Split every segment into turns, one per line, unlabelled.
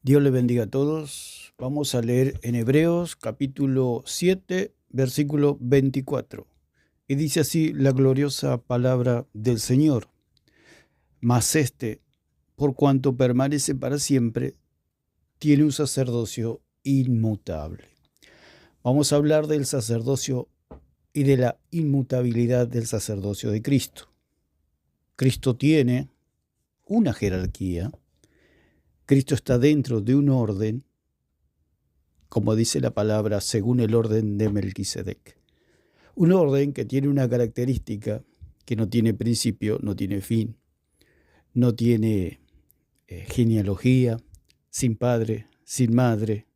Dios le bendiga a todos. Vamos a leer en Hebreos capítulo 7, versículo 24. Y dice así la gloriosa palabra del Señor. Mas por cuanto permanece para siempre, tiene un sacerdocio inmutable. Vamos a hablar del sacerdocio y de la inmutabilidad del sacerdocio de Cristo. Cristo tiene una jerarquía. Cristo está dentro de un orden, como dice la palabra, según el orden de Melquisedec. Un orden que tiene una característica que no tiene principio, no tiene fin, no tiene genealogía, sin padre, sin madre,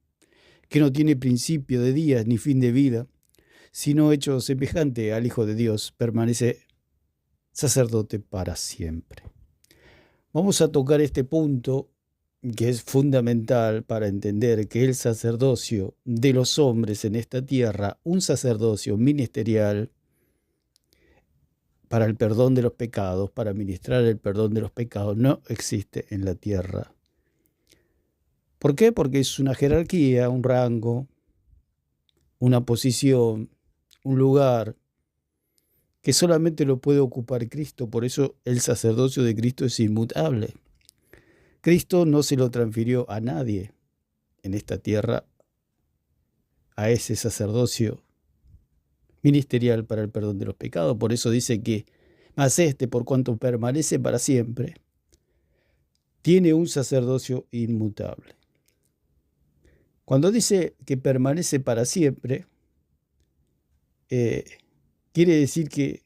que no tiene principio de días ni fin de vida, sino hecho semejante al Hijo de Dios, permanece sacerdote para siempre. Vamos a tocar este punto que es fundamental para entender que el sacerdocio de los hombres en esta tierra, un sacerdocio ministerial para el perdón de los pecados, para ministrar el perdón de los pecados, no existe en la tierra. ¿Por qué? Porque es una jerarquía, un rango, una posición, un lugar que solamente lo puede ocupar Cristo. Por eso el sacerdocio de Cristo es inmutable. Cristo no se lo transfirió a nadie en esta tierra, a ese sacerdocio ministerial para el perdón de los pecados. Por eso dice que, mas por cuanto permanece para siempre, tiene un sacerdocio inmutable. Cuando dice que permanece para siempre, quiere decir que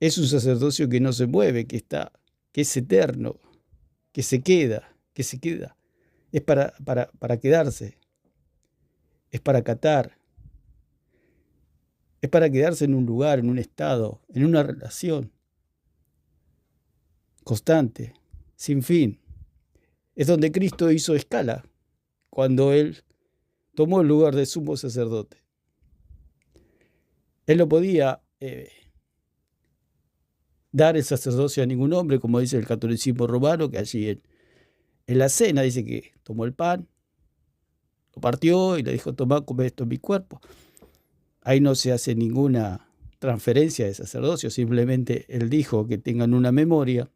es un sacerdocio que no se mueve, que es eterno, que se queda. Es para quedarse, es para acatar, es para quedarse en un lugar, en un estado, en una relación constante, sin fin. Es donde Cristo hizo escala, cuando Él tomó el lugar de sumo sacerdote. Él no podía dar el sacerdocio a ningún hombre, como dice el catolicismo romano, que allí en la cena dice que tomó el pan, lo partió y le dijo: tomá, come, esto es mi cuerpo. Ahí no se hace ninguna transferencia de sacerdocio, simplemente Él dijo que tengan una memoria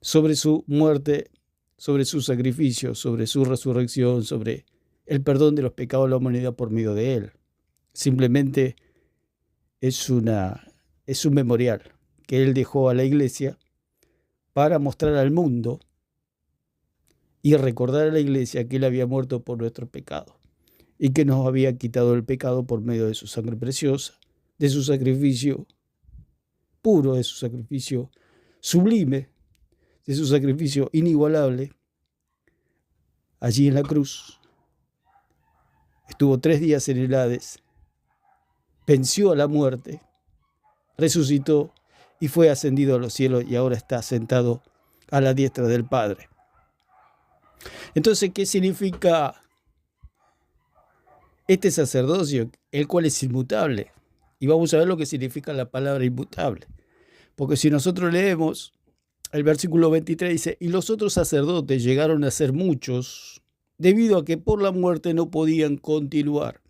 sobre su muerte, sobre su sacrificio, sobre su resurrección, sobre el perdón de los pecados de la humanidad por medio de Él. Simplemente es un memorial que Él dejó a la iglesia para mostrar al mundo y recordar a la iglesia que Él había muerto por nuestros pecados y que nos había quitado el pecado por medio de su sangre preciosa, de su sacrificio puro, de su sacrificio sublime, de su sacrificio inigualable, allí en la cruz. Estuvo 3 días en el Hades, venció a la muerte, resucitó y fue ascendido a los cielos y ahora está sentado a la diestra del Padre. Entonces, ¿qué significa este sacerdocio, el cual es inmutable? Y vamos a ver lo que significa la palabra inmutable. Porque si nosotros leemos el versículo 23, dice: y los otros sacerdotes llegaron a ser muchos, debido a que por la muerte no podían continuar.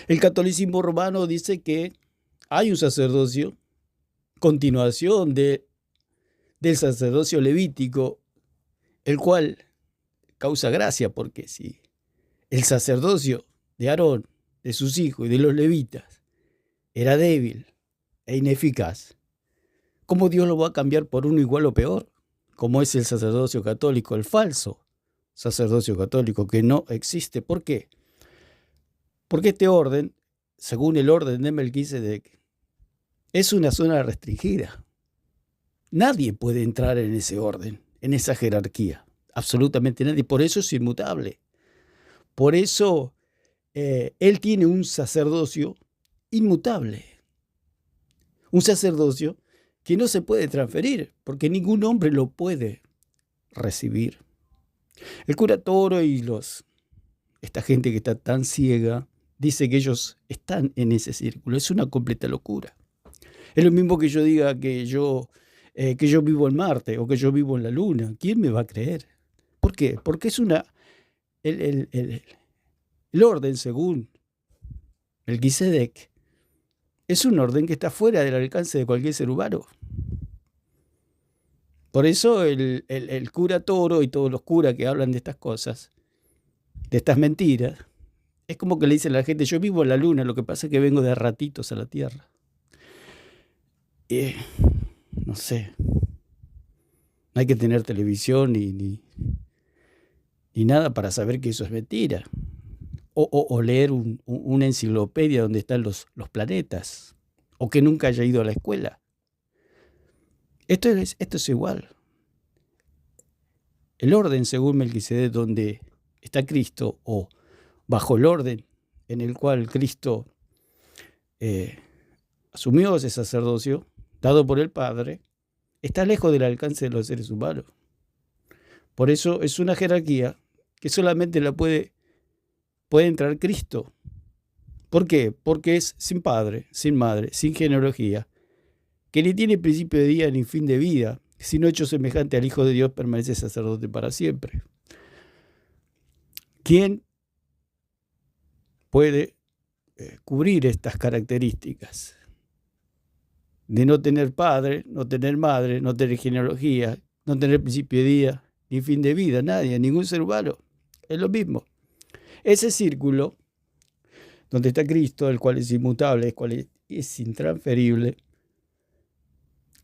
El catolicismo romano dice que hay un sacerdocio, continuación del sacerdocio levítico, el cual causa gracia, porque si el sacerdocio de Aarón, de sus hijos y de los levitas era débil e ineficaz, ¿cómo Dios lo va a cambiar por uno igual o peor? Como es el sacerdocio católico, el falso sacerdocio católico, que no existe. ¿Por qué? Porque este orden, según el orden de Melquisedec, es una zona restringida. Nadie puede entrar en ese orden, en esa jerarquía. Absolutamente nadie. Por eso es inmutable. Por eso Él tiene un sacerdocio inmutable. Un sacerdocio que no se puede transferir, porque ningún hombre lo puede recibir. El cura Toro y esta gente que está tan ciega, dice que ellos están en ese círculo. Es una completa locura. Es lo mismo que yo diga que yo vivo en Marte o que yo vivo en la Luna. ¿Quién me va a creer? ¿Por qué? Porque es el orden, según Melquisedec, es un orden que está fuera del alcance de cualquier ser humano. Por eso el cura Toro y todos los curas que hablan de estas cosas, de estas mentiras, es como que le dicen a la gente, yo vivo en la luna, lo que pasa es que vengo de ratitos a la Tierra. No sé, no hay que tener televisión ni nada para saber que eso es mentira. O leer una enciclopedia donde están los planetas, o que nunca haya ido a la escuela. Esto es igual. El orden, según Melquisedec, donde está Cristo, o bajo el orden en el cual Cristo asumió ese sacerdocio, dado por el Padre, está lejos del alcance de los seres humanos. Por eso es una jerarquía que solamente la puede entrar Cristo. ¿Por qué? Porque es sin padre, sin madre, sin genealogía, que ni tiene principio de día ni fin de vida, sino hecho semejante al Hijo de Dios, permanece sacerdote para siempre. ¿Quién puede cubrir estas características? De no tener padre, no tener madre, no tener genealogía, no tener principio de día ni fin de vida, nadie, ningún ser humano. Es lo mismo. Ese círculo donde está Cristo, el cual es inmutable, el cual es intransferible,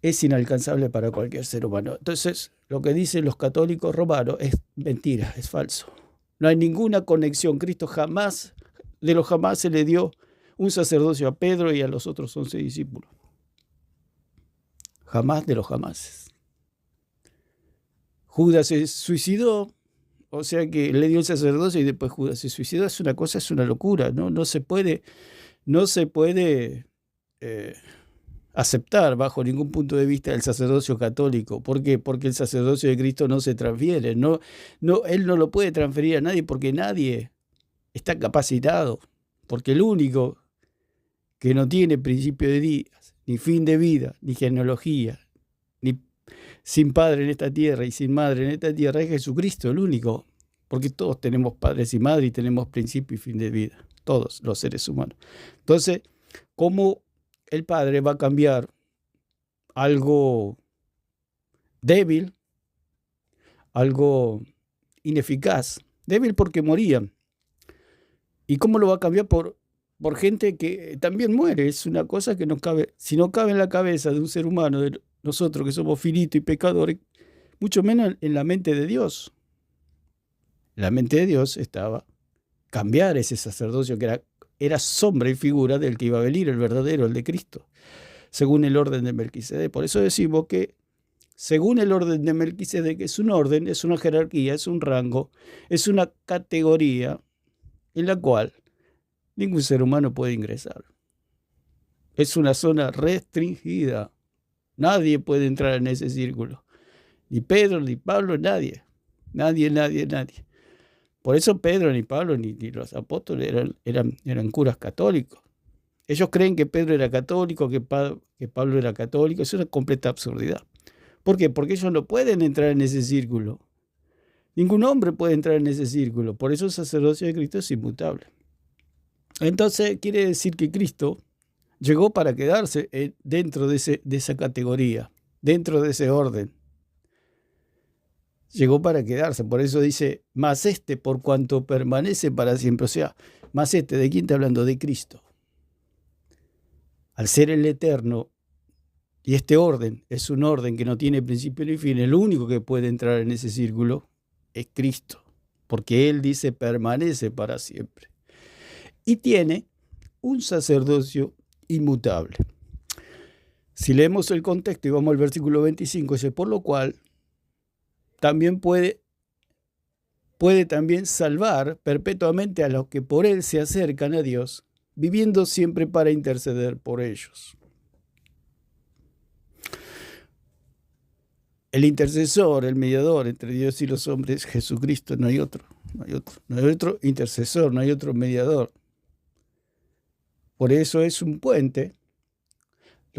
es inalcanzable para cualquier ser humano. Entonces, lo que dicen los católicos romanos es mentira, es falso. No hay ninguna conexión. Cristo jamás, de los jamás, se le dio un sacerdocio a Pedro y a los otros 11 discípulos. Jamás de los jamás. Judas se suicidó, o sea que le dio el sacerdocio y después Judas se suicidó. Es una cosa, es una locura, ¿no? No se puede aceptar bajo ningún punto de vista el sacerdocio católico. ¿Por qué? Porque el sacerdocio de Cristo no se transfiere. Él no lo puede transferir a nadie porque nadie está capacitado. Porque el único que no tiene principio de días, ni fin de vida, ni genealogía, ni sin padre en esta tierra y sin madre en esta tierra, es Jesucristo, el único. Porque todos tenemos padres y madres y tenemos principio y fin de vida. Todos los seres humanos. Entonces, ¿cómo el Padre va a cambiar algo débil, algo ineficaz? Débil porque morían. ¿Y cómo lo va a cambiar por gente que también muere? Es una cosa que no cabe. Si no cabe en la cabeza de un ser humano, de nosotros que somos finitos y pecadores, mucho menos en la mente de Dios. La mente de Dios estaba cambiar ese sacerdocio que era sombra y figura del que iba a venir, el verdadero, el de Cristo, según el orden de Melquisedec. Por eso decimos que según el orden de Melquisedec es un orden, es una jerarquía, es un rango, es una categoría en la cual ningún ser humano puede ingresar. Es una zona restringida. Nadie puede entrar en ese círculo. Ni Pedro, ni Pablo, nadie. Nadie. Por eso Pedro, ni Pablo, ni los apóstoles eran curas católicos. Ellos creen que Pedro era católico, que Pablo era católico. Es una completa absurdidad. ¿Por qué? Porque ellos no pueden entrar en ese círculo. Ningún hombre puede entrar en ese círculo. Por eso el sacerdocio de Cristo es inmutable. Entonces quiere decir que Cristo llegó para quedarse dentro de esa categoría, dentro de ese orden. Llegó para quedarse, por eso dice, más por cuanto permanece para siempre. O sea, más ¿de quién está hablando? De Cristo. Al ser el eterno, y este orden es un orden que no tiene principio ni fin, el único que puede entrar en ese círculo es Cristo, porque Él dice permanece para siempre. Y tiene un sacerdocio inmutable. Si leemos el contexto y vamos al versículo 25, dice, por lo cual también puede también salvar perpetuamente a los que por Él se acercan a Dios, viviendo siempre para interceder por ellos. El intercesor, el mediador entre Dios y los hombres, Jesucristo, no hay otro intercesor, no hay otro mediador. Por eso es un puente.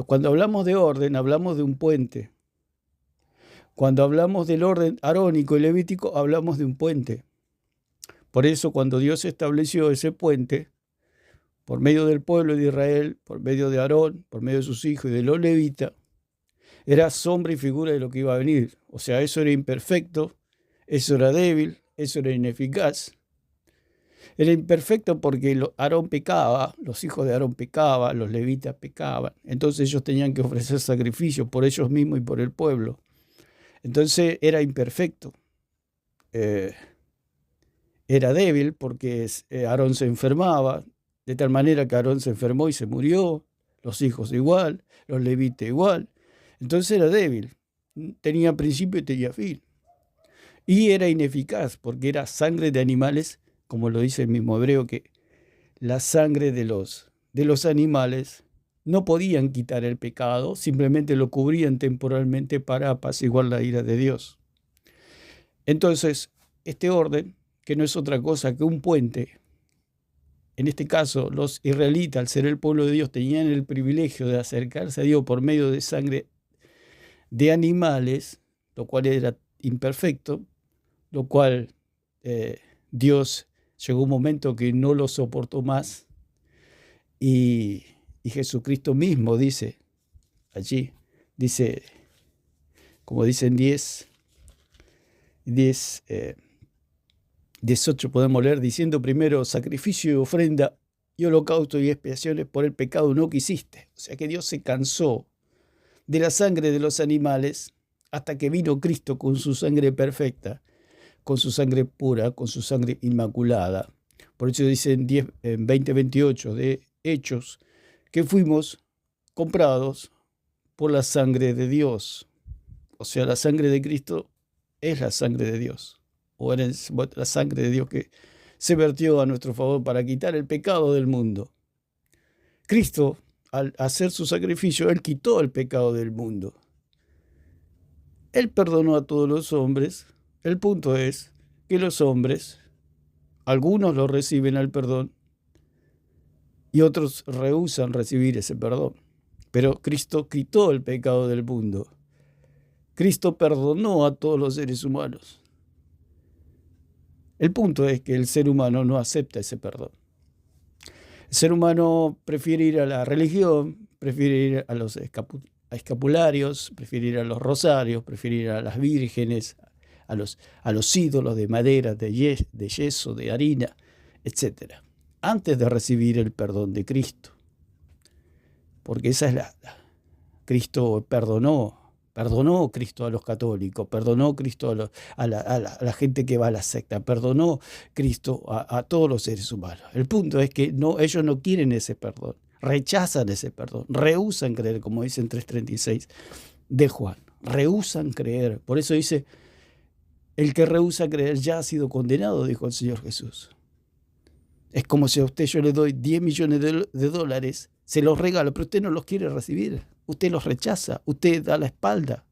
Cuando hablamos de orden, hablamos de un puente. Cuando hablamos del orden arónico y levítico, hablamos de un puente. Por eso, cuando Dios estableció ese puente, por medio del pueblo de Israel, por medio de Aarón, por medio de sus hijos y de los levitas, era sombra y figura de lo que iba a venir. O sea, eso era imperfecto, eso era débil, eso era ineficaz. Era imperfecto porque Aarón pecaba, los hijos de Aarón pecaban, los levitas pecaban. Entonces ellos tenían que ofrecer sacrificios por ellos mismos y por el pueblo. Entonces era imperfecto. Era débil porque Aarón se enfermaba, de tal manera que Aarón se enfermó y se murió, los hijos igual, los levitas igual. Entonces era débil, tenía principio y tenía fin. Y era ineficaz porque era sangre de animales, como lo dice el mismo hebreo, que la sangre de los animales no podían quitar el pecado, simplemente lo cubrían temporalmente para apaciguar la ira de Dios. Entonces, este orden, que no es otra cosa que un puente, en este caso los israelitas, al ser el pueblo de Dios, tenían el privilegio de acercarse a Dios por medio de sangre de animales, lo cual era imperfecto, lo cual Dios llegó un momento que no lo soportó más y Jesucristo mismo dice allí, dice, como dicen 18 podemos leer, diciendo primero, sacrificio y ofrenda y holocausto y expiaciones por el pecado no quisiste. O sea que Dios se cansó de la sangre de los animales hasta que vino Cristo con su sangre perfecta, con su sangre pura, con su sangre inmaculada. Por eso dice en 20:28 de Hechos que fuimos comprados por la sangre de Dios. O sea, la sangre de Cristo es la sangre de Dios, o era la sangre de Dios que se vertió a nuestro favor para quitar el pecado del mundo. Cristo, al hacer su sacrificio, Él quitó el pecado del mundo. Él perdonó a todos los hombres. El punto es que los hombres, algunos lo reciben al perdón y otros rehúsan recibir ese perdón. Pero Cristo quitó el pecado del mundo. Cristo perdonó a todos los seres humanos. El punto es que el ser humano no acepta ese perdón. El ser humano prefiere ir a la religión, prefiere ir a los escapularios, prefiere ir a los rosarios, prefiere ir a las vírgenes, a los ídolos de madera, de yeso, de harina, etc. Antes de recibir el perdón de Cristo. Porque esa es Cristo perdonó Cristo a los católicos, perdonó Cristo a la gente que va a la secta, perdonó Cristo a todos los seres humanos. El punto es que ellos no quieren ese perdón, rechazan ese perdón, rehúsan creer, como dice en 3:36 de Juan, rehúsan creer. Por eso dice, el que rehúsa creer ya ha sido condenado, dijo el Señor Jesús. Es como si a usted yo le doy 10 millones de dólares, se los regalo, pero usted no los quiere recibir. Usted los rechaza, usted da la espalda.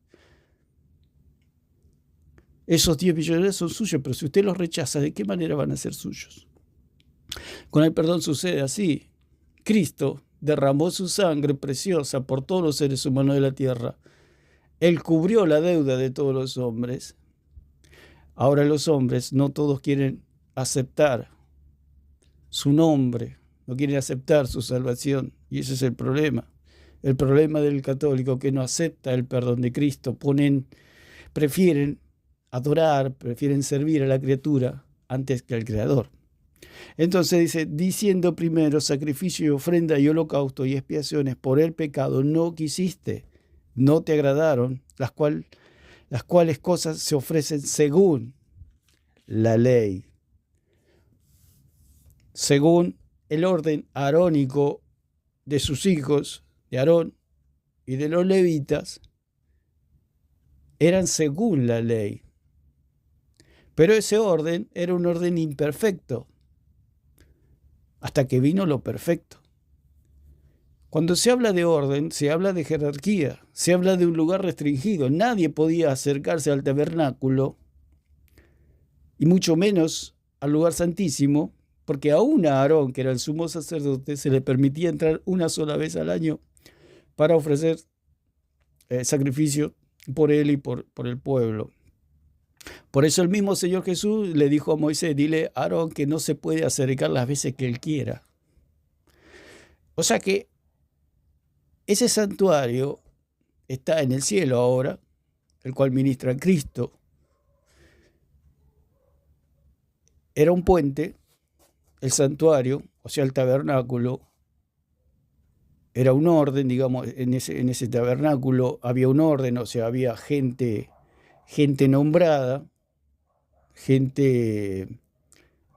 Esos 10 millones son suyos, pero si usted los rechaza, ¿de qué manera van a ser suyos? Con el perdón sucede así. Cristo derramó su sangre preciosa por todos los seres humanos de la tierra. Él cubrió la deuda de todos los hombres. Ahora los hombres no todos quieren aceptar su nombre, no quieren aceptar su salvación, y ese es el problema. El problema del católico que no acepta el perdón de Cristo, prefieren adorar, prefieren servir a la criatura antes que al Creador. Entonces dice, diciendo primero sacrificio y ofrenda y holocausto y expiaciones por el pecado no quisiste, no te agradaron, las cuales cosas se ofrecen según la ley. Según el orden arónico de sus hijos, de Aarón y de los levitas, eran según la ley. Pero ese orden era un orden imperfecto, hasta que vino lo perfecto. Cuando se habla de orden, se habla de jerarquía, se habla de un lugar restringido. Nadie podía acercarse al tabernáculo, y mucho menos al lugar santísimo, porque aún a Aarón, que era el sumo sacerdote, se le permitía entrar una sola vez al año para ofrecer sacrificio por él y por el pueblo. Por eso el mismo Señor Jesús le dijo a Moisés, dile a Aarón que no se puede acercar las veces que él quiera. O sea que ese santuario está en el cielo ahora, el cual ministra Cristo. Era un puente, el santuario, o sea, el tabernáculo, era un orden, digamos, en ese tabernáculo había un orden, o sea, había gente nombrada, gente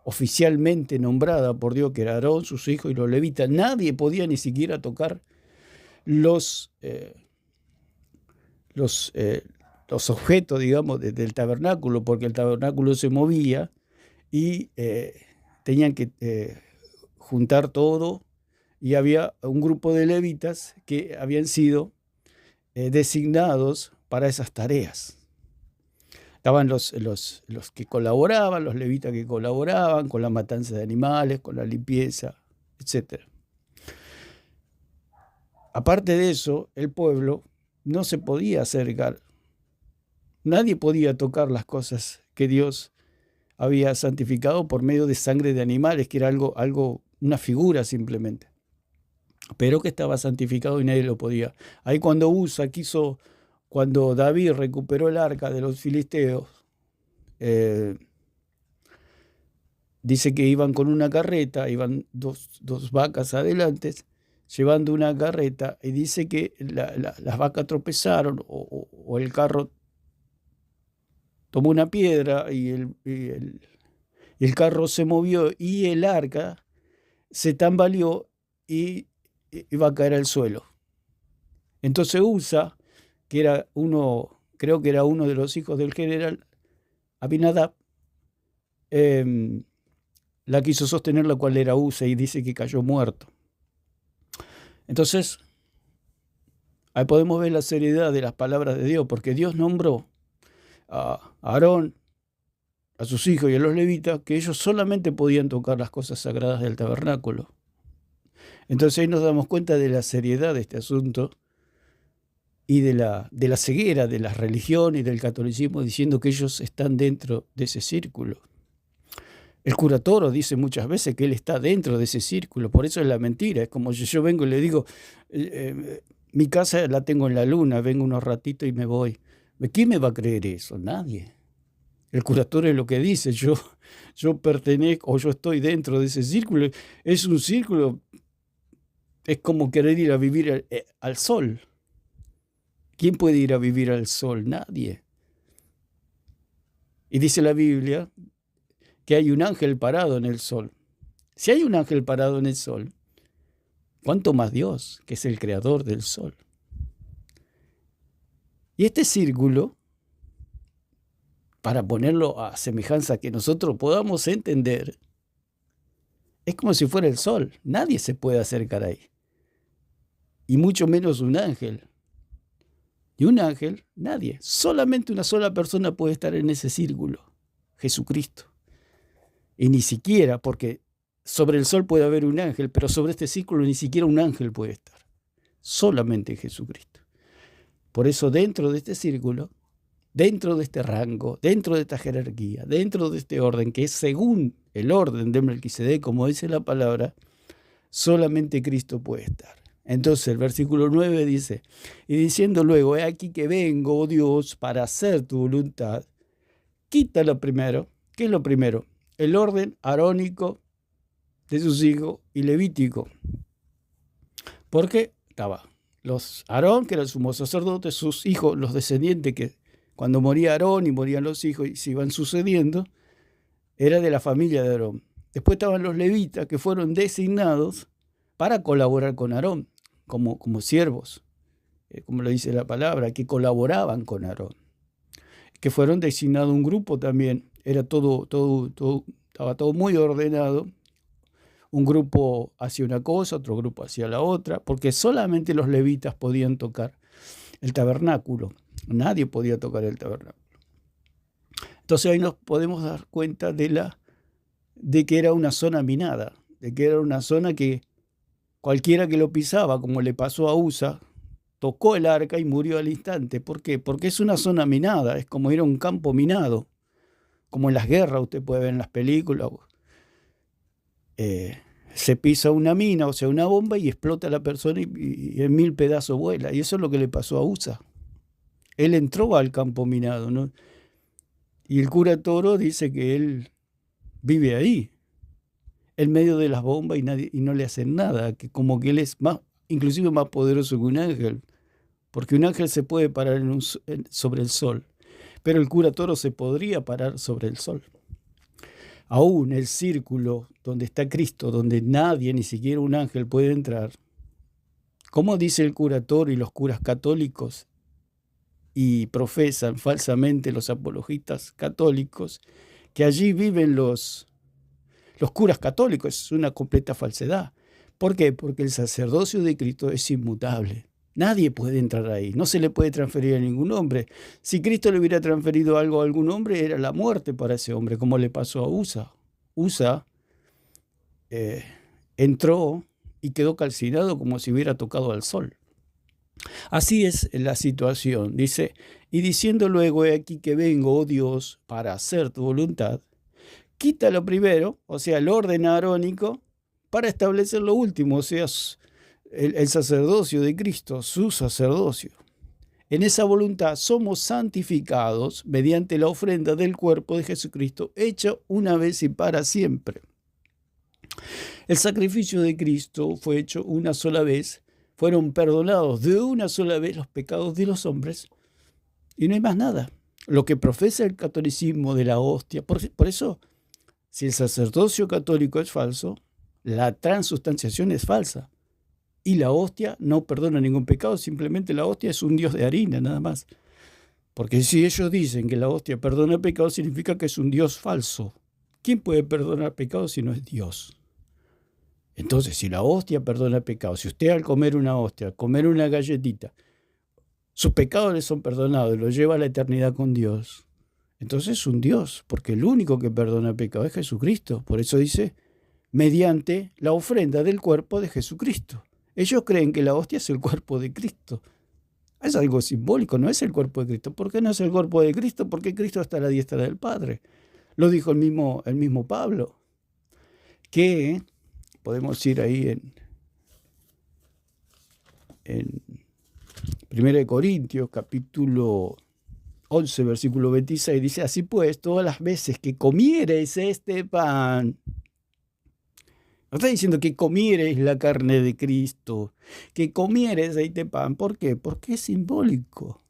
oficialmente nombrada por Dios, que era Aarón, sus hijos y los levitas. Nadie podía ni siquiera tocar los objetos, digamos, del tabernáculo, porque el tabernáculo se movía y tenían que juntar todo, y había un grupo de levitas que habían sido designados para esas tareas. Estaban los que colaboraban, los levitas que colaboraban con la matanza de animales, con la limpieza, etc. Aparte de eso, el pueblo no se podía acercar. Nadie podía tocar las cosas que Dios había santificado por medio de sangre de animales, que era algo, una figura simplemente, pero que estaba santificado y nadie lo podía. Ahí cuando cuando David recuperó el arca de los filisteos, dice que iban con una carreta, iban dos vacas adelante, llevando una carreta, y dice que las vacas tropezaron o el carro tomó una piedra y el carro se movió y el arca se tambaleó y iba a caer al suelo. Entonces Usa, que era creo que era uno de los hijos del general Abinadab, la quiso sostener, la cual era Usa, y dice que cayó muerto. Entonces, ahí podemos ver la seriedad de las palabras de Dios, porque Dios nombró a Aarón, a sus hijos y a los levitas, que ellos solamente podían tocar las cosas sagradas del tabernáculo. Entonces ahí nos damos cuenta de la seriedad de este asunto y de la ceguera de la religión y del catolicismo, diciendo que ellos están dentro de ese círculo. El cura Toro dice muchas veces que él está dentro de ese círculo, por eso es la mentira. Es como si yo vengo y le digo, mi casa la tengo en la luna, vengo unos ratitos y me voy. ¿Quién me va a creer eso? Nadie. El cura Toro es lo que dice, yo pertenezco o yo estoy dentro de ese círculo. Es un círculo, es como querer ir a vivir al sol. ¿Quién puede ir a vivir al sol? Nadie. Y dice la Biblia que hay un ángel parado en el sol. Si hay un ángel parado en el sol, ¿cuánto más Dios, que es el creador del sol? Y este círculo, para ponerlo a semejanza que nosotros podamos entender, es como si fuera el sol. Nadie se puede acercar ahí. Y mucho menos un ángel. Y un ángel, nadie. Solamente una sola persona puede estar en ese círculo. Jesucristo. Y ni siquiera, porque sobre el sol puede haber un ángel, pero sobre este círculo ni siquiera un ángel puede estar. Solamente Jesucristo. Por eso dentro de este círculo, dentro de este rango, dentro de esta jerarquía, dentro de este orden, que es según el orden de Melquisedec, como dice la palabra, solamente Cristo puede estar. Entonces el versículo 9 dice, y diciendo luego, he aquí que vengo, oh Dios, para hacer tu voluntad. Quita lo primero. ¿Qué es lo primero? El orden arónico de sus hijos y levítico. Porque estaba Aarón, que era el sumo sacerdote, sus hijos, los descendientes, que cuando moría Aarón y morían los hijos y se iban sucediendo, era de la familia de Aarón. Después estaban los levitas, que fueron designados para colaborar con Aarón, como siervos, como lo dice la palabra, que colaboraban con Aarón, que fueron designados un grupo también, era estaba todo muy ordenado, un grupo hacía una cosa, otro grupo hacía la otra, porque solamente los levitas podían tocar el tabernáculo, nadie podía tocar el tabernáculo. Entonces ahí nos podemos dar cuenta de que era una zona minada, de que era una zona que cualquiera que lo pisaba, como le pasó a Usa, tocó el arca y murió al instante. ¿Por qué? Porque es una zona minada, es como ir a un campo minado, como en las guerras usted puede ver en las películas. Se pisa una mina, o sea, una bomba, y explota la persona y en 1000 pedazos vuela. Y eso es lo que le pasó a USA. Él entró al campo minado, ¿no? Y el cura Toro dice que él vive ahí, en medio de las bombas, y no le hacen nada, que como que él es más, inclusive más poderoso que un ángel, porque un ángel se puede parar sobre el sol, pero el cura Toro se podría parar sobre el sol. Aún el círculo donde está Cristo, donde nadie, ni siquiera un ángel, puede entrar, como dice el cura Toro y los curas católicos, y profesan falsamente los apologistas católicos, que allí viven los curas católicos. Es una completa falsedad. ¿Por qué? Porque el sacerdocio de Cristo es inmutable. Nadie puede entrar ahí, no se le puede transferir a ningún hombre. Si Cristo le hubiera transferido algo a algún hombre, era la muerte para ese hombre, como le pasó a USA. USA entró y quedó calcinado como si hubiera tocado al sol. Así es la situación, dice, y diciendo luego, he aquí que vengo, oh Dios, para hacer tu voluntad, quita lo primero, o sea, el orden arónico, para establecer lo último, o sea, el sacerdocio de Cristo, su sacerdocio. En esa voluntad somos santificados mediante la ofrenda del cuerpo de Jesucristo, hecho una vez y para siempre. El sacrificio de Cristo fue hecho una sola vez, fueron perdonados de una sola vez los pecados de los hombres, y no hay más nada. Lo que profesa el catolicismo de la hostia, por eso, si el sacerdocio católico es falso, la transustanciación es falsa. Y la hostia no perdona ningún pecado, simplemente la hostia es un dios de harina, nada más. Porque si ellos dicen que la hostia perdona pecado, significa que es un dios falso. ¿Quién puede perdonar pecado si no es Dios? Entonces, si la hostia perdona pecado, si usted al comer una hostia, comer una galletita, sus pecados le son perdonados y lo lleva a la eternidad con Dios, entonces es un Dios, porque el único que perdona pecado es Jesucristo. Por eso dice, mediante la ofrenda del cuerpo de Jesucristo. Ellos creen que la hostia es el cuerpo de Cristo. Es algo simbólico, no es el cuerpo de Cristo. ¿Por qué no es el cuerpo de Cristo? Porque Cristo está a la diestra del Padre. Lo dijo el mismo Pablo, que podemos ir ahí en 1 Corintios, capítulo 11, versículo 26, dice, así pues, todas las veces que comiereis este pan, no está diciendo que comiereis la carne de Cristo, que comiereis este pan. ¿Por qué? Porque es simbólico.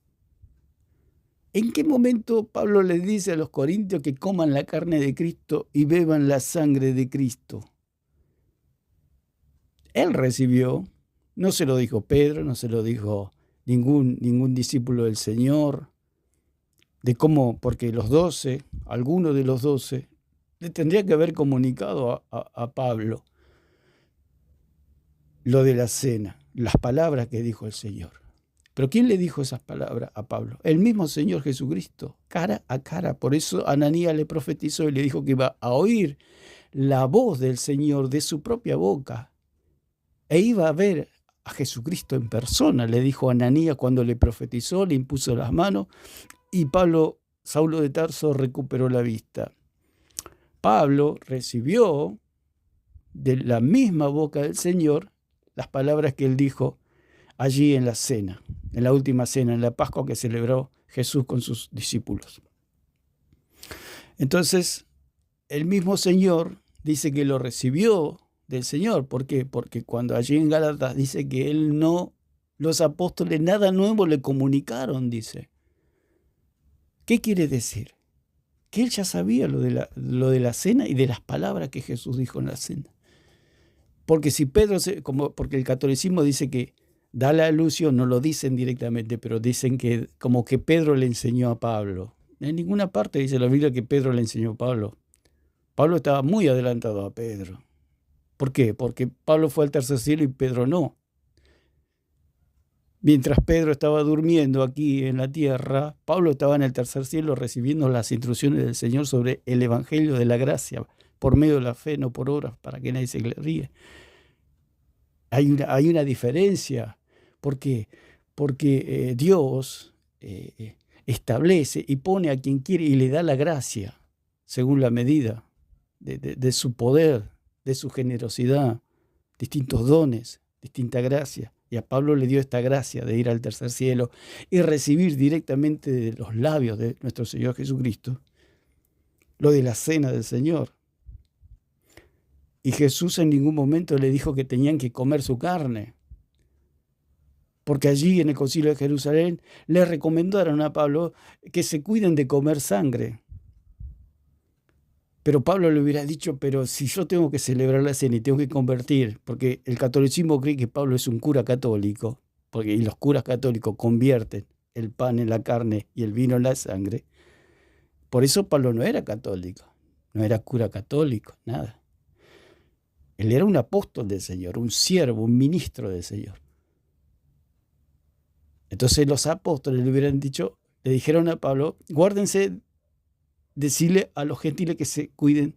¿En qué momento Pablo les dice a los corintios que coman la carne de Cristo y beban la sangre de Cristo? Él recibió, no se lo dijo Pedro, no se lo dijo ningún discípulo del Señor, de cómo, porque alguno de los 12, le tendría que haber comunicado a Pablo lo de la cena, las palabras que dijo el Señor. Pero ¿quién le dijo esas palabras a Pablo? El mismo Señor Jesucristo, cara a cara. Por eso Ananías le profetizó y le dijo que iba a oír la voz del Señor de su propia boca. E iba a ver a Jesucristo en persona, le dijo Ananías cuando le profetizó, le impuso las manos, y Saulo de Tarso recuperó la vista. Pablo recibió de la misma boca del Señor las palabras que él dijo allí en la cena, en la última cena, en la Pascua que celebró Jesús con sus discípulos. Entonces, el mismo Señor dice que lo recibió del Señor. ¿Por qué? Porque cuando allí en Gálatas dice que los apóstoles nada nuevo le comunicaron, dice. ¿Qué quiere decir? Que él ya sabía lo de la cena y de las palabras que Jesús dijo en la cena. Porque si porque el catolicismo dice que da la alusión, no lo dicen directamente, pero dicen que como que Pedro le enseñó a Pablo. En ninguna parte dice la Biblia que Pedro le enseñó a Pablo. Pablo estaba muy adelantado a Pedro. ¿Por qué? Porque Pablo fue al tercer cielo y Pedro no. Mientras Pedro estaba durmiendo aquí en la tierra, Pablo estaba en el tercer cielo recibiendo las instrucciones del Señor sobre el evangelio de la gracia, por medio de la fe, no por obras, para que nadie se ríe. Hay una diferencia. ¿Por qué? porque Dios establece y pone a quien quiere y le da la gracia según la medida de su poder, de su generosidad, distintos dones, distinta gracia. Y a Pablo le dio esta gracia de ir al tercer cielo y recibir directamente de los labios de nuestro Señor Jesucristo lo de la cena del Señor. Y Jesús en ningún momento le dijo que tenían que comer su carne, porque allí en el Concilio de Jerusalén le recomendaron a Pablo que se cuiden de comer sangre. Pero Pablo le hubiera dicho, pero si yo tengo que celebrar la cena y tengo que convertir, porque el catolicismo cree que Pablo es un cura católico, y los curas católicos convierten el pan en la carne y el vino en la sangre. Por eso Pablo no era católico, no era cura católico, nada. Él era un apóstol del Señor, un siervo, un ministro del Señor. Entonces los apóstoles le dijeron a Pablo, guárdense, decirle a los gentiles que se cuiden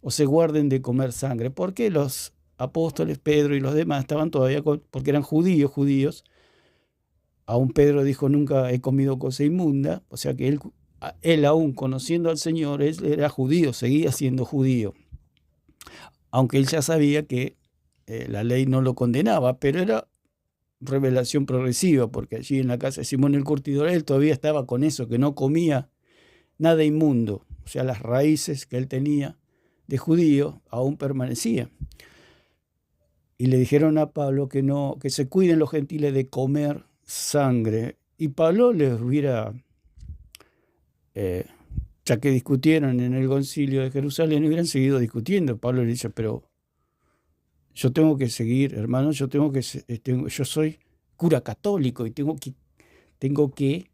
o se guarden de comer sangre, porque los apóstoles, Pedro y los demás, estaban todavía, porque eran judíos. Aún Pedro dijo, nunca he comido cosa inmunda, o sea que él aún conociendo al Señor, él era judío, seguía siendo judío, aunque él ya sabía que la ley no lo condenaba, pero era revelación progresiva, porque allí en la casa de Simón el Curtidor, él todavía estaba con eso, que no comía nada inmundo, o sea, las raíces que él tenía de judío aún permanecían. Y le dijeron a Pablo que se cuiden los gentiles de comer sangre. Y Pablo les hubiera, ya que discutieron en el concilio de Jerusalén, hubieran seguido discutiendo. Pablo le dice, pero yo tengo que seguir, hermano, yo soy cura católico y tengo que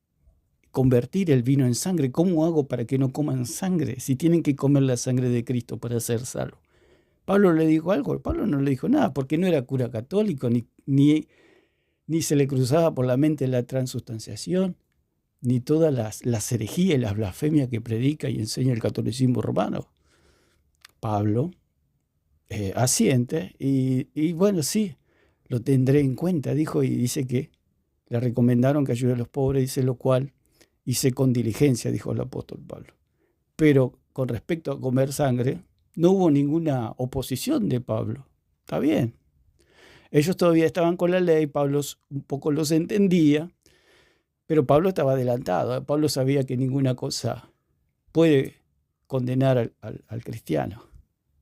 convertir el vino en sangre. ¿Cómo hago para que no coman sangre? Si tienen que comer la sangre de Cristo para ser salvos. Pablo le dijo algo, Pablo no le dijo nada, porque no era cura católico, ni se le cruzaba por la mente la transustanciación, ni todas las herejías y las blasfemias que predica y enseña el catolicismo romano. Pablo asiente y bueno, sí, lo tendré en cuenta, dijo, y dice que le recomendaron que ayude a los pobres, dice, lo cual hice con diligencia, dijo el apóstol Pablo. Pero con respecto a comer sangre, no hubo ninguna oposición de Pablo. Está bien. Ellos todavía estaban con la ley, Pablo un poco los entendía, pero Pablo estaba adelantado. Pablo sabía que ninguna cosa puede condenar al cristiano.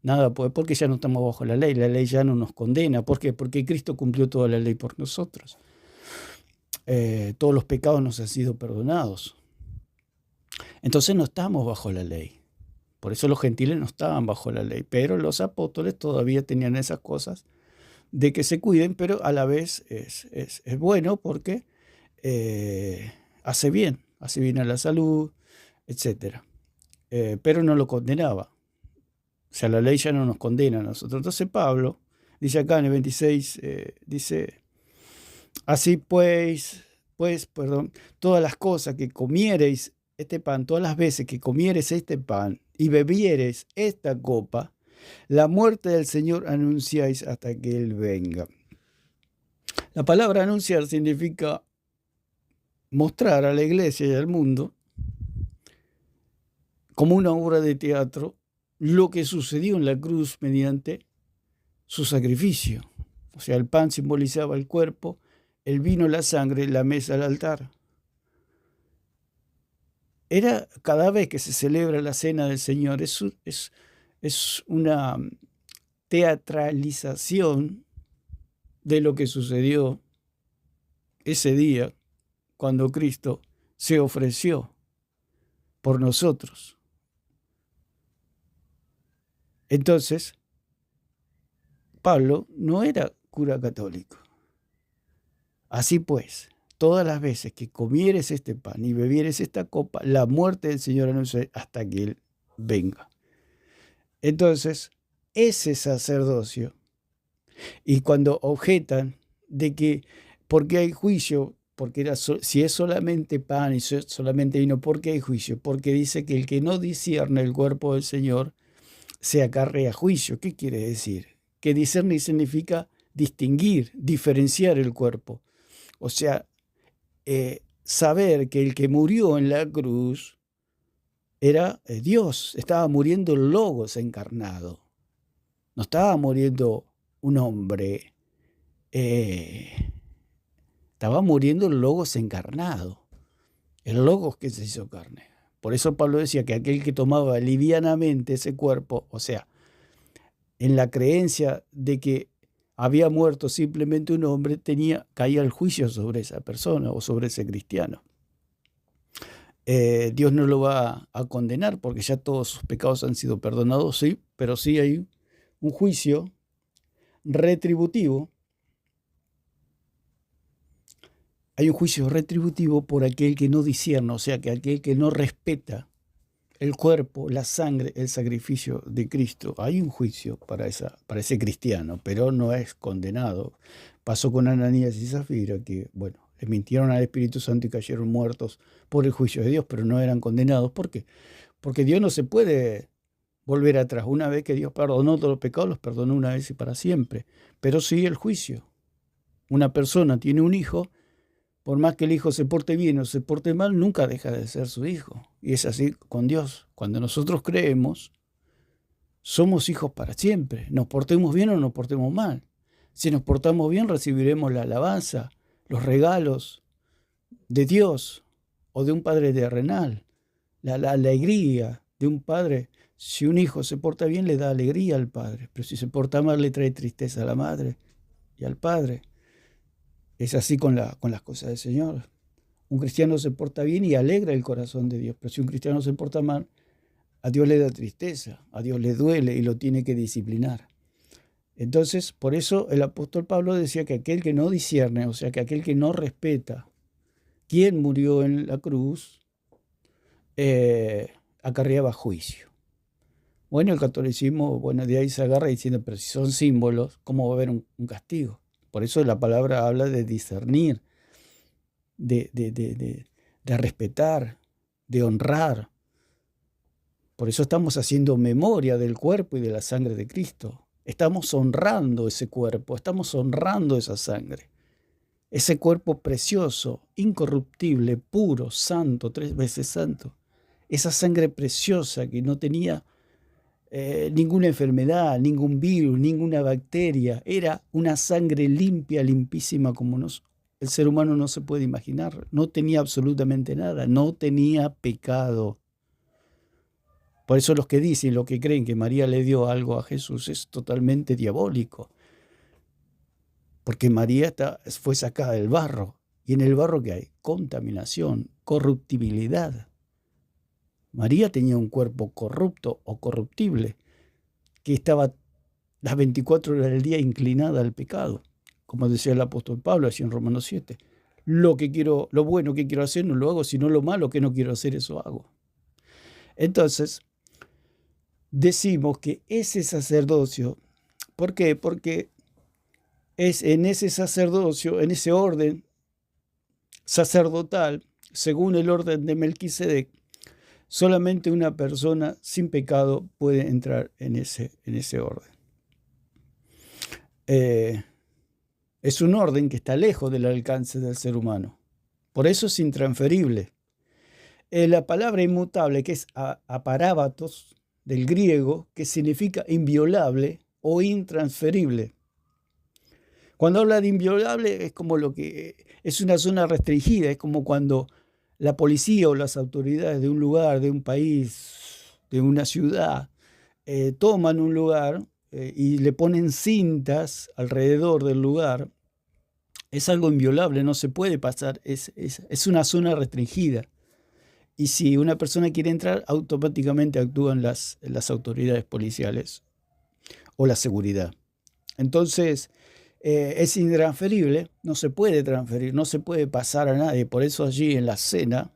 Nada puede, porque ya no estamos bajo la ley ya no nos condena. ¿Por qué? Porque Cristo cumplió toda la ley por nosotros. Todos los pecados nos han sido perdonados. Entonces no estamos bajo la ley. Por eso los gentiles no estaban bajo la ley, pero los apóstoles todavía tenían esas cosas de que se cuiden, pero a la vez es bueno porque hace bien a la salud, etc. Pero no lo condenaba. O sea, la ley ya no nos condena a nosotros. Entonces Pablo dice acá en el 26, dice, así pues, todas las cosas que comiereis este pan, todas las veces que comieres este pan y bebieres esta copa, la muerte del Señor anunciáis hasta que Él venga. La palabra anunciar significa mostrar a la iglesia y al mundo, como una obra de teatro, lo que sucedió en la cruz mediante su sacrificio. O sea, el pan simbolizaba el cuerpo, el vino la sangre, la mesa el altar. Era cada vez que se celebra la cena del Señor, es una teatralización de lo que sucedió ese día cuando Cristo se ofreció por nosotros. Entonces, Pablo no era cura católico. Así pues, todas las veces que comieres este pan y bebieres esta copa, la muerte del Señor anuncia hasta que Él venga. Entonces, ese sacerdocio, y cuando objetan de que, ¿por qué hay juicio? Porque si es solamente pan y solamente vino, ¿por qué hay juicio? Porque dice que el que no discierne el cuerpo del Señor se acarrea juicio. ¿Qué quiere decir? Que discernir significa distinguir, diferenciar el cuerpo. O sea, saber que el que murió en la cruz era Dios, estaba muriendo el Logos encarnado, no estaba muriendo un hombre, estaba muriendo el Logos encarnado, el Logos que se hizo carne. Por eso Pablo decía que aquel que tomaba livianamente ese cuerpo, o sea, en la creencia de que había muerto simplemente un hombre, caía el juicio sobre esa persona o sobre ese cristiano. Dios no lo va a condenar porque ya todos sus pecados han sido perdonados, sí, pero sí hay un juicio retributivo. Hay un juicio retributivo por aquel que no discierne, o sea, que aquel que no respeta el cuerpo, la sangre, el sacrificio de Cristo. Hay un juicio para ese cristiano, pero no es condenado. Pasó con Ananías y Zafira, que, bueno, le mintieron al Espíritu Santo y cayeron muertos por el juicio de Dios, pero no eran condenados. ¿Por qué? Porque Dios no se puede volver atrás. Una vez que Dios perdonó todos los pecados, los perdonó una vez y para siempre. Pero sí el juicio. Una persona tiene un hijo, por más que el hijo se porte bien o se porte mal, nunca deja de ser su hijo. Y es así con Dios. Cuando nosotros creemos, somos hijos para siempre. Nos portemos bien o nos portemos mal. Si nos portamos bien, recibiremos la alabanza, los regalos de Dios o de un padre terrenal, la alegría de un padre. Si un hijo se porta bien, le da alegría al padre, pero si se porta mal, le trae tristeza a la madre y al padre. Es así con las cosas del Señor. Un cristiano se porta bien y alegra el corazón de Dios, pero si un cristiano se porta mal, a Dios le da tristeza, a Dios le duele y lo tiene que disciplinar. Entonces, por eso el apóstol Pablo decía que aquel que no discierne, o sea, que aquel que no respeta quién murió en la cruz, acarreaba juicio. Bueno, el catolicismo, bueno, de ahí se agarra diciendo, pero si son símbolos, ¿cómo va a haber un castigo? Por eso la palabra habla de discernir, de respetar, de honrar. Por eso estamos haciendo memoria del cuerpo y de la sangre de Cristo. Estamos honrando ese cuerpo, estamos honrando esa sangre. Ese cuerpo precioso, incorruptible, puro, santo, 3 veces santo. Esa sangre preciosa que no tenía ninguna enfermedad, ningún virus, ninguna bacteria. Era una sangre limpia, limpísima, como el ser humano no se puede imaginar. No tenía absolutamente nada, no tenía pecado. Por eso los que dicen, los que creen que María le dio algo a Jesús es totalmente diabólico. Porque María fue sacada del barro. ¿Y en el barro qué hay? Contaminación, corruptibilidad. María tenía un cuerpo corrupto o corruptible, que estaba las 24 horas del día inclinada al pecado. Como decía el apóstol Pablo así en Romanos 7. Lo bueno que quiero hacer no lo hago, sino lo malo que no quiero hacer, eso hago. Entonces, decimos que ese sacerdocio, ¿por qué? Porque es en ese sacerdocio, en ese orden sacerdotal, según el orden de Melquisedec, solamente una persona sin pecado puede entrar en ese orden. Es un orden que está lejos del alcance del ser humano. Por eso es intransferible. La palabra inmutable, que es aparábatos, del griego, que significa inviolable o intransferible. Cuando habla de inviolable es como es una zona restringida, es como cuando la policía o las autoridades de un lugar, de un país, de una ciudad, toman un lugar y le ponen cintas alrededor del lugar. Es algo inviolable, no se puede pasar, es una zona restringida. Y si una persona quiere entrar, automáticamente actúan las autoridades policiales o la seguridad. Entonces, es intransferible, no se puede transferir, no se puede pasar a nadie. Por eso allí en la cena,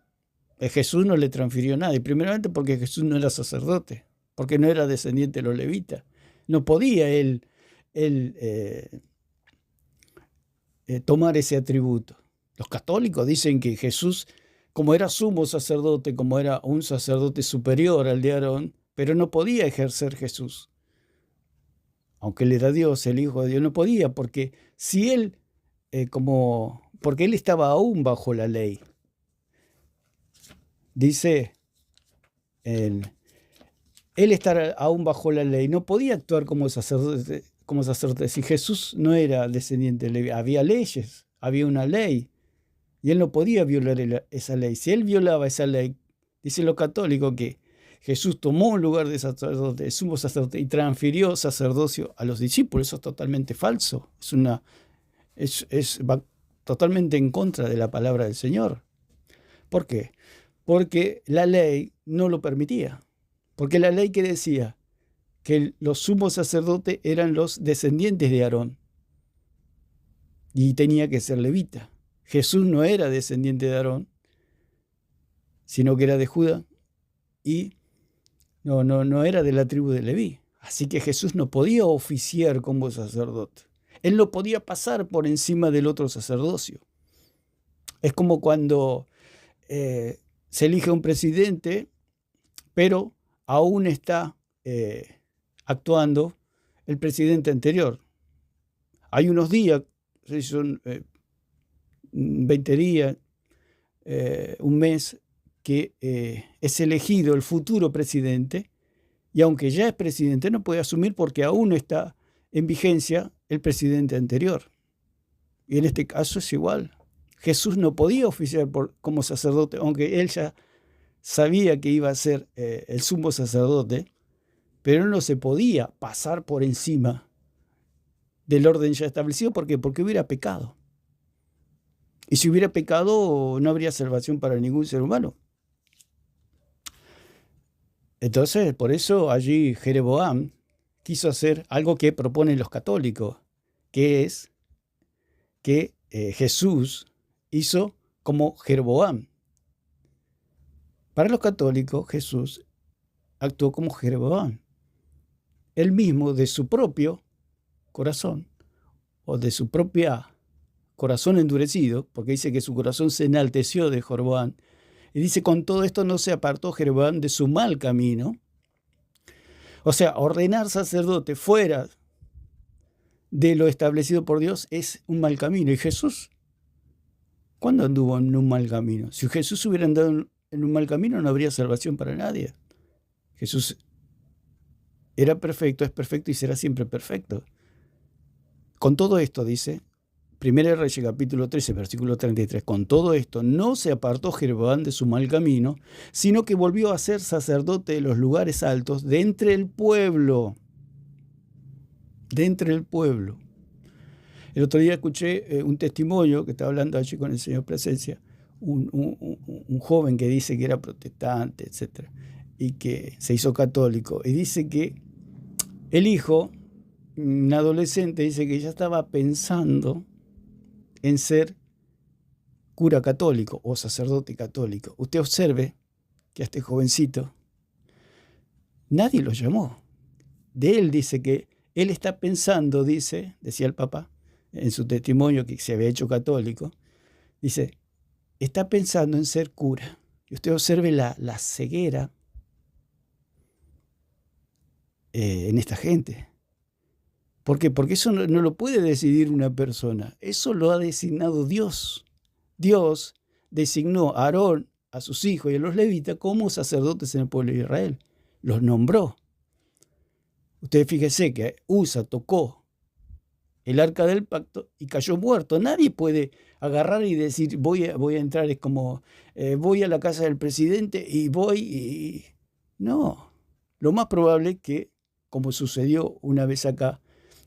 Jesús no le transfirió a nadie. Primeramente porque Jesús no era sacerdote, porque no era descendiente de los levitas. No podía él tomar ese atributo. Los católicos dicen que Jesús, como era sumo sacerdote, como era un sacerdote superior al de Aarón, pero no podía ejercer Jesús. Aunque él era Dios, el Hijo de Dios, no podía, porque si él, como porque él estaba aún bajo la ley. Dice, él estar aún bajo la ley, no podía actuar como sacerdote. Si Jesús no era descendiente de Leví, había leyes, había una ley, y él no podía violar esa ley. Si él violaba esa ley, dice lo católico que Jesús tomó un lugar de sacerdote, de sumo sacerdote, y transfirió sacerdocio a los discípulos. Eso es totalmente falso. Va totalmente en contra de la palabra del Señor. ¿Por qué? Porque la ley no lo permitía. Porque la ley que decía que los sumos sacerdotes eran los descendientes de Aarón y tenía que ser levita. Jesús no era descendiente de Aarón, sino que era de Judá y no era de la tribu de Leví. Así que Jesús no podía oficiar como sacerdote. Él no podía pasar por encima del otro sacerdocio. Es como cuando se elige un presidente, pero aún está actuando el presidente anterior. Hay unos días, son 20 días, un mes, que es elegido el futuro presidente, y aunque ya es presidente, no puede asumir porque aún está en vigencia el presidente anterior. Y en este caso es igual. Jesús no podía oficiar como sacerdote, aunque él ya sabía que iba a ser el sumo sacerdote, pero él no se podía pasar por encima del orden ya establecido. ¿Por qué? Porque hubiera pecado. Y si hubiera pecado, no habría salvación para ningún ser humano. Entonces, por eso allí Jeroboam quiso hacer algo que proponen los católicos, que es que Jesús hizo como Jeroboam. Para los católicos, Jesús actuó como Jeroboam. Él mismo, de su propio corazón, o de su propia corazón endurecido, porque dice que su corazón se enalteció de Jeroboam, y dice, con todo esto no se apartó Jeroboam de su mal camino. O sea, ordenar sacerdote fuera de lo establecido por Dios es un mal camino. ¿Y Jesús? ¿Cuándo anduvo en un mal camino? Si Jesús hubiera andado en un mal camino, no habría salvación para nadie. Jesús era perfecto, es perfecto y será siempre perfecto. Con todo esto, dice 1 Reyes capítulo 13, versículo 33, con todo esto no se apartó Jeroboam de su mal camino, sino que volvió a ser sacerdote de los lugares altos de entre el pueblo. De entre el pueblo. El otro día escuché un testimonio que estaba hablando allí con el Señor Presencia, un joven que dice que era protestante, etc., y que se hizo católico, y dice que el hijo, un adolescente, dice que ya estaba pensando en ser cura católico o sacerdote católico. Usted observe que a este jovencito nadie lo llamó. De él dice que él está pensando, decía el Papa en su testimonio que se había hecho católico, dice, está pensando en ser cura. Y usted observe la ceguera en esta gente. ¿Por qué? Porque eso no lo puede decidir una persona. Eso lo ha designado Dios. Dios designó a Aarón, a sus hijos y a los levitas como sacerdotes en el pueblo de Israel. Los nombró. Ustedes fíjense que Usa tocó el arca del pacto y cayó muerto. Nadie puede agarrar y decir, voy a entrar, es como, voy a la casa del presidente y voy. No. Lo más probable es que, como sucedió una vez acá,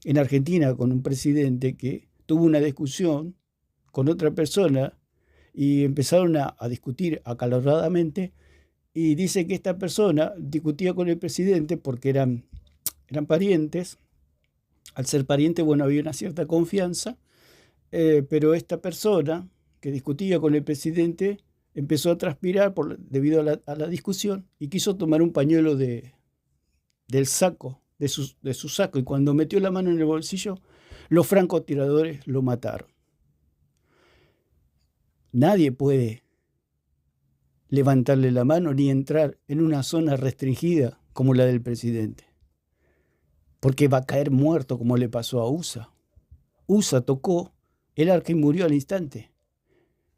en Argentina con un presidente que tuvo una discusión con otra persona y empezaron a discutir acaloradamente, y dice que esta persona discutía con el presidente porque eran parientes. Al ser pariente, bueno, había una cierta confianza, pero esta persona que discutía con el presidente empezó a transpirar debido a la discusión y quiso tomar un pañuelo del saco, de su saco, y cuando metió la mano en el bolsillo, los francotiradores lo mataron. Nadie puede levantarle la mano ni entrar en una zona restringida como la del presidente, porque va a caer muerto como le pasó a Usa. Usa tocó el arca y murió al instante.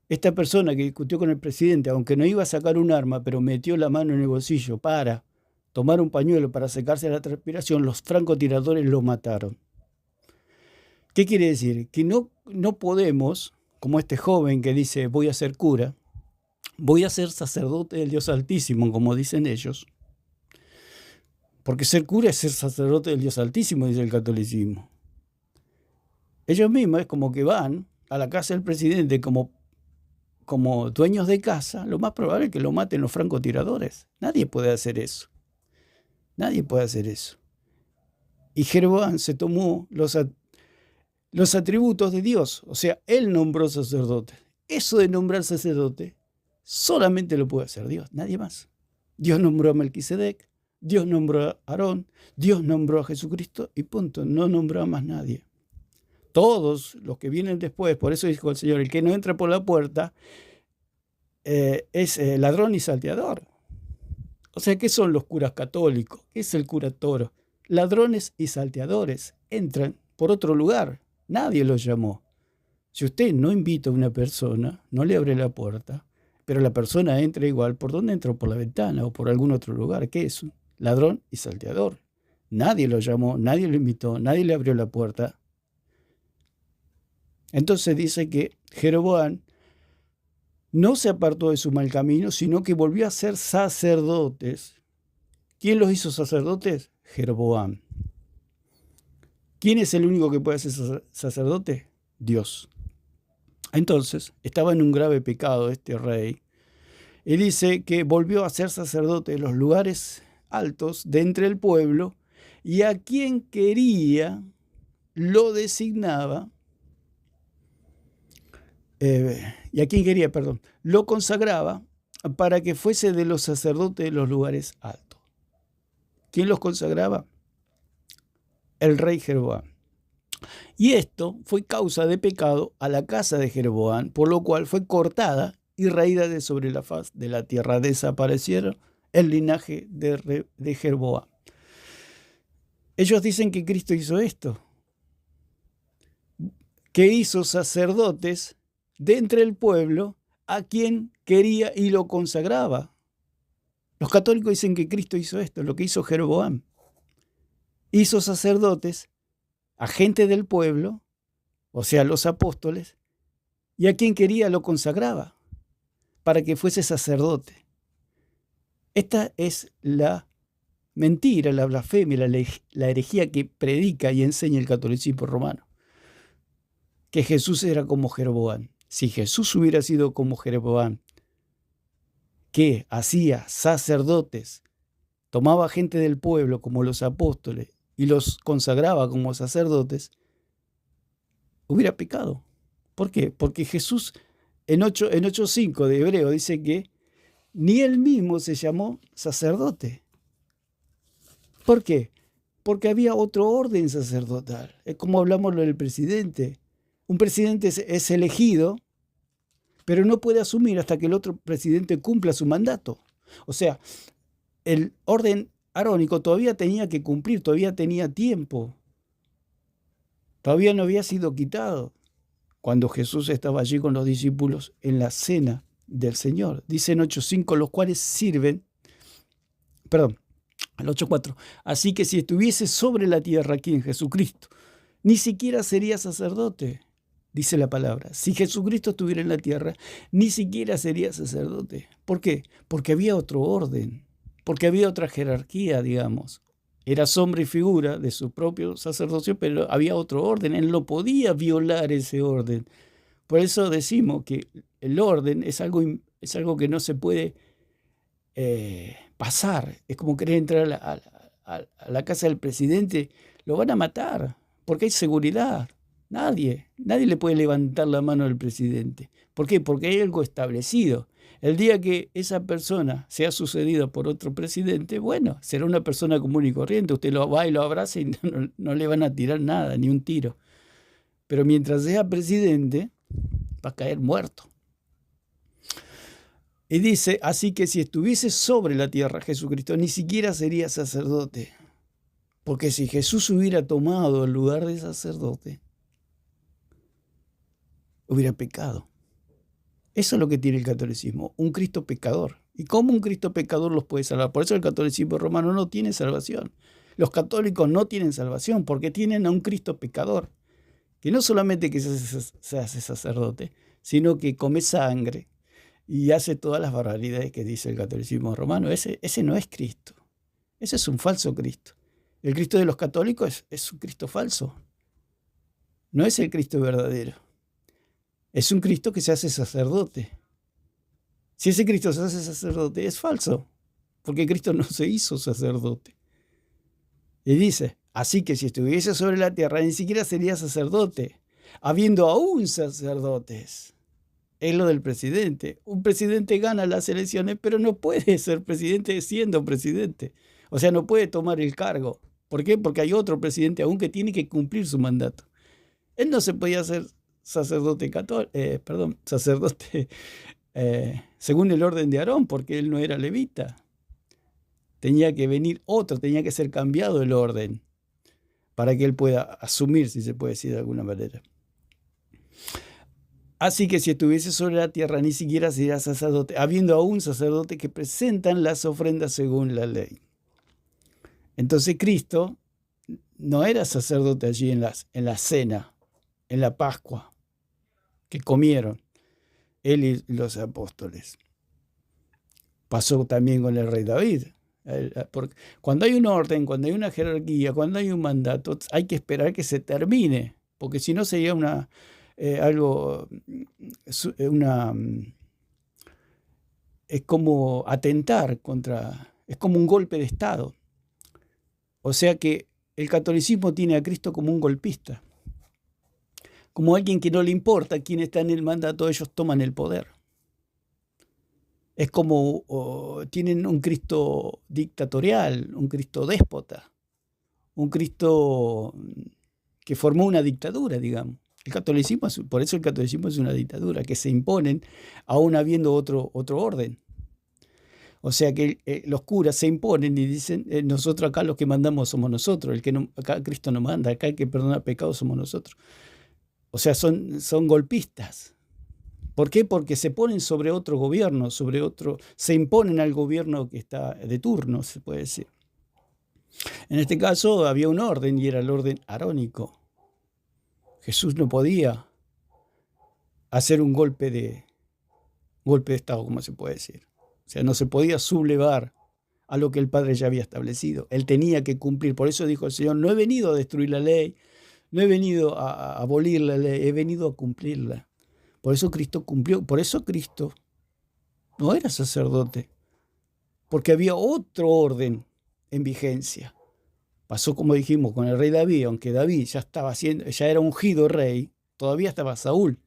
Esta persona que discutió con el presidente, aunque no iba a sacar un arma, pero metió la mano en el bolsillo para tomar un pañuelo para secarse la transpiración, los francotiradores lo mataron. ¿Qué quiere decir? Que no podemos, como este joven que dice voy a ser cura, voy a ser sacerdote del Dios Altísimo, como dicen ellos. Porque ser cura es ser sacerdote del Dios Altísimo, dice el catolicismo. Ellos mismos es como que van a la casa del presidente como dueños de casa, lo más probable es que lo maten los francotiradores. Nadie puede hacer eso. Nadie puede hacer eso. Y Jeroboam se tomó los atributos de Dios. O sea, él nombró sacerdote. Eso de nombrar sacerdote solamente lo puede hacer Dios, nadie más. Dios nombró a Melquisedec, Dios nombró a Aarón, Dios nombró a Jesucristo y punto, no nombró a más nadie. Todos los que vienen después, por eso dijo el Señor, el que no entra por la puerta es ladrón y salteador. O sea, ¿qué son los curas católicos? ¿Qué es el cura toro? Ladrones y salteadores entran por otro lugar, nadie los llamó. Si usted no invita a una persona, no le abre la puerta, pero la persona entra igual, ¿por dónde entró? Por la ventana o por algún otro lugar. ¿Qué es? Ladrón y salteador. Nadie lo llamó, nadie lo invitó, nadie le abrió la puerta. Entonces dice que Jeroboam no se apartó de su mal camino, sino que volvió a ser sacerdotes. ¿Quién los hizo sacerdotes? Jeroboam. ¿Quién es el único que puede ser sacerdote? Dios. Entonces, estaba en un grave pecado este rey. Y dice que volvió a ser sacerdote de los lugares altos de entre el pueblo, y a quien quería lo designaba, lo consagraba para que fuese de los sacerdotes de los lugares altos. ¿Quién los consagraba? El rey Jeroboam. Y esto fue causa de pecado a la casa de Jeroboam, por lo cual fue cortada y raída de sobre la faz de la tierra. Desaparecieron el linaje de Jeroboam. Ellos dicen que Cristo hizo esto, que hizo sacerdotes de entre el pueblo a quien quería y lo consagraba. Los católicos dicen que Cristo hizo esto, lo que hizo Jeroboam. Hizo sacerdotes a gente del pueblo, o sea, los apóstoles, y a quien quería lo consagraba para que fuese sacerdote. Esta es la mentira, la blasfemia, la herejía que predica y enseña el catolicismo romano. Que Jesús era como Jeroboam. Si Jesús hubiera sido como Jeroboam, que hacía sacerdotes, tomaba gente del pueblo como los apóstoles y los consagraba como sacerdotes, hubiera pecado. ¿Por qué? Porque Jesús en 8:5 de Hebreo dice que ni él mismo se llamó sacerdote. ¿Por qué? Porque había otro orden sacerdotal. Es como hablamos lo del presidente. Un presidente es elegido, pero no puede asumir hasta que el otro presidente cumpla su mandato. O sea, el orden arónico todavía tenía que cumplir, todavía tenía tiempo. Todavía no había sido quitado cuando Jesús estaba allí con los discípulos en la cena del Señor. Dice en 8:5, los cuales sirven, al 8:4, así que si estuviese sobre la tierra aquí en Jesucristo, ni siquiera sería sacerdote, dice la palabra. Si Jesucristo estuviera en la tierra, ni siquiera sería sacerdote. ¿Por qué? Porque había otro orden, porque había otra jerarquía, digamos. Era sombra y figura de su propio sacerdocio, pero había otro orden. Él no podía violar ese orden. Por eso decimos que el orden es algo que no se puede pasar. Es como querer entrar a la casa del presidente, lo van a matar, porque hay seguridad. Nadie le puede levantar la mano al presidente. ¿Por qué? Porque hay algo establecido. El día que esa persona sea sucedida por otro presidente, bueno, será una persona común y corriente. Usted lo va y lo abraza y no le van a tirar nada, ni un tiro. Pero mientras sea presidente, va a caer muerto. Y dice, así que si estuviese sobre la tierra Jesucristo, ni siquiera sería sacerdote. Porque si Jesús hubiera tomado el lugar de sacerdote, hubiera pecado. Eso es lo que tiene el catolicismo, un Cristo pecador. ¿Y cómo un Cristo pecador los puede salvar? Por eso el catolicismo romano no tiene salvación. Los católicos no tienen salvación porque tienen a un Cristo pecador, que no solamente que se hace sacerdote, sino que come sangre y hace todas las barbaridades que dice el catolicismo romano. Ese no es Cristo. Ese es un falso Cristo. El Cristo de los católicos es un Cristo falso. No es el Cristo verdadero. Es un Cristo que se hace sacerdote. Si ese Cristo se hace sacerdote, es falso, porque Cristo no se hizo sacerdote. Y dice, así que si estuviese sobre la tierra, ni siquiera sería sacerdote, habiendo aún sacerdotes. Es lo del presidente. Un presidente gana las elecciones, pero no puede ser presidente siendo presidente. O sea, no puede tomar el cargo. ¿Por qué? Porque hay otro presidente aún que tiene que cumplir su mandato. Él no se podía hacer sacerdote según el orden de Aarón, porque él no era levita. Tenía que venir otro, tenía que ser cambiado el orden para que él pueda asumir, si se puede decir de alguna manera. Así que si estuviese sobre la tierra, ni siquiera sería sacerdote, habiendo aún sacerdotes que presentan las ofrendas según la ley. Entonces Cristo no era sacerdote allí en la cena, en la Pascua, que comieron él y los apóstoles. Pasó también con el rey David. Porque cuando hay un orden, cuando hay una jerarquía, cuando hay un mandato, hay que esperar que se termine, porque si no sería es como atentar contra, es como un golpe de Estado. O sea que el catolicismo tiene a Cristo como un golpista, como alguien que no le importa quién está en el mandato, ellos toman el poder. Es como tienen un Cristo dictatorial, un Cristo déspota, un Cristo que formó una dictadura, digamos. Por eso el catolicismo es una dictadura, que se imponen aún habiendo otro orden. O sea que los curas se imponen y dicen, nosotros acá los que mandamos somos nosotros, acá Cristo no manda, acá el que perdona pecados somos nosotros. O sea, son golpistas. ¿Por qué? Porque se ponen sobre otro gobierno, se imponen al gobierno que está de turno, se puede decir. En este caso había un orden y era el orden arónico. Jesús no podía hacer un golpe de Estado, como se puede decir. O sea, no se podía sublevar a lo que el Padre ya había establecido. Él tenía que cumplir. Por eso dijo el Señor, no he venido a destruir la ley, no he venido a abolir la ley, he venido a cumplirla. Por eso Cristo cumplió. Por eso Cristo no era sacerdote, porque había otro orden en vigencia. Pasó, como dijimos, con el rey David, aunque David ya era ungido rey, todavía estaba Saúl.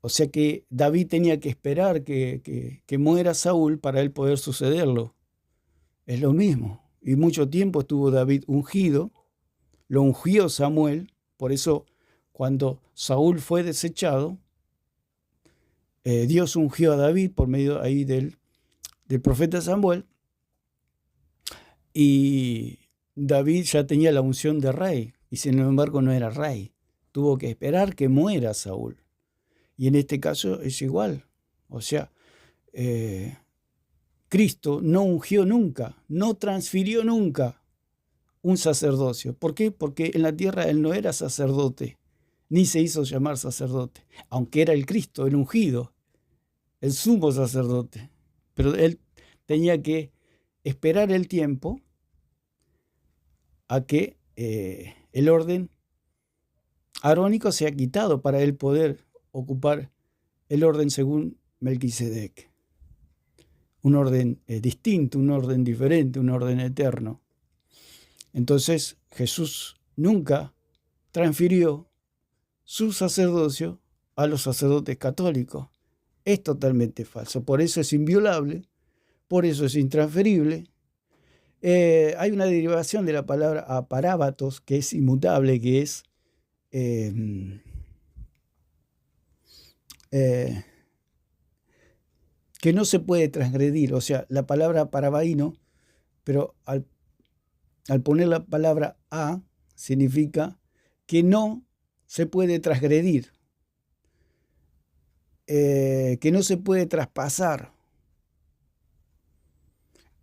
O sea que David tenía que esperar que muera Saúl para él poder sucederlo. Es lo mismo. Y mucho tiempo estuvo David ungido, lo ungió Samuel, por eso cuando Saúl fue desechado, Dios ungió a David por medio ahí del profeta Samuel, y David ya tenía la unción de rey, y sin embargo no era rey. Tuvo que esperar que muera Saúl. Y en este caso es igual. O sea, Cristo no ungió nunca, no transfirió nunca un sacerdocio. ¿Por qué? Porque en la tierra él no era sacerdote, ni se hizo llamar sacerdote, aunque era el Cristo, el ungido, el sumo sacerdote. Pero él tenía que esperar el tiempo a que el orden arónico sea quitado para él poder ocupar el orden según Melquisedec. Un orden distinto, un orden diferente, un orden eterno. Entonces Jesús nunca transfirió su sacerdocio a los sacerdotes católicos. Es totalmente falso. Por eso es inviolable, por eso es intransferible. Hay una derivación de la palabra aparábatos, que es inmutable, que es que no se puede transgredir. O sea, la palabra parabaíno, pero al poner la palabra a, significa que no se puede transgredir. que no se puede traspasar,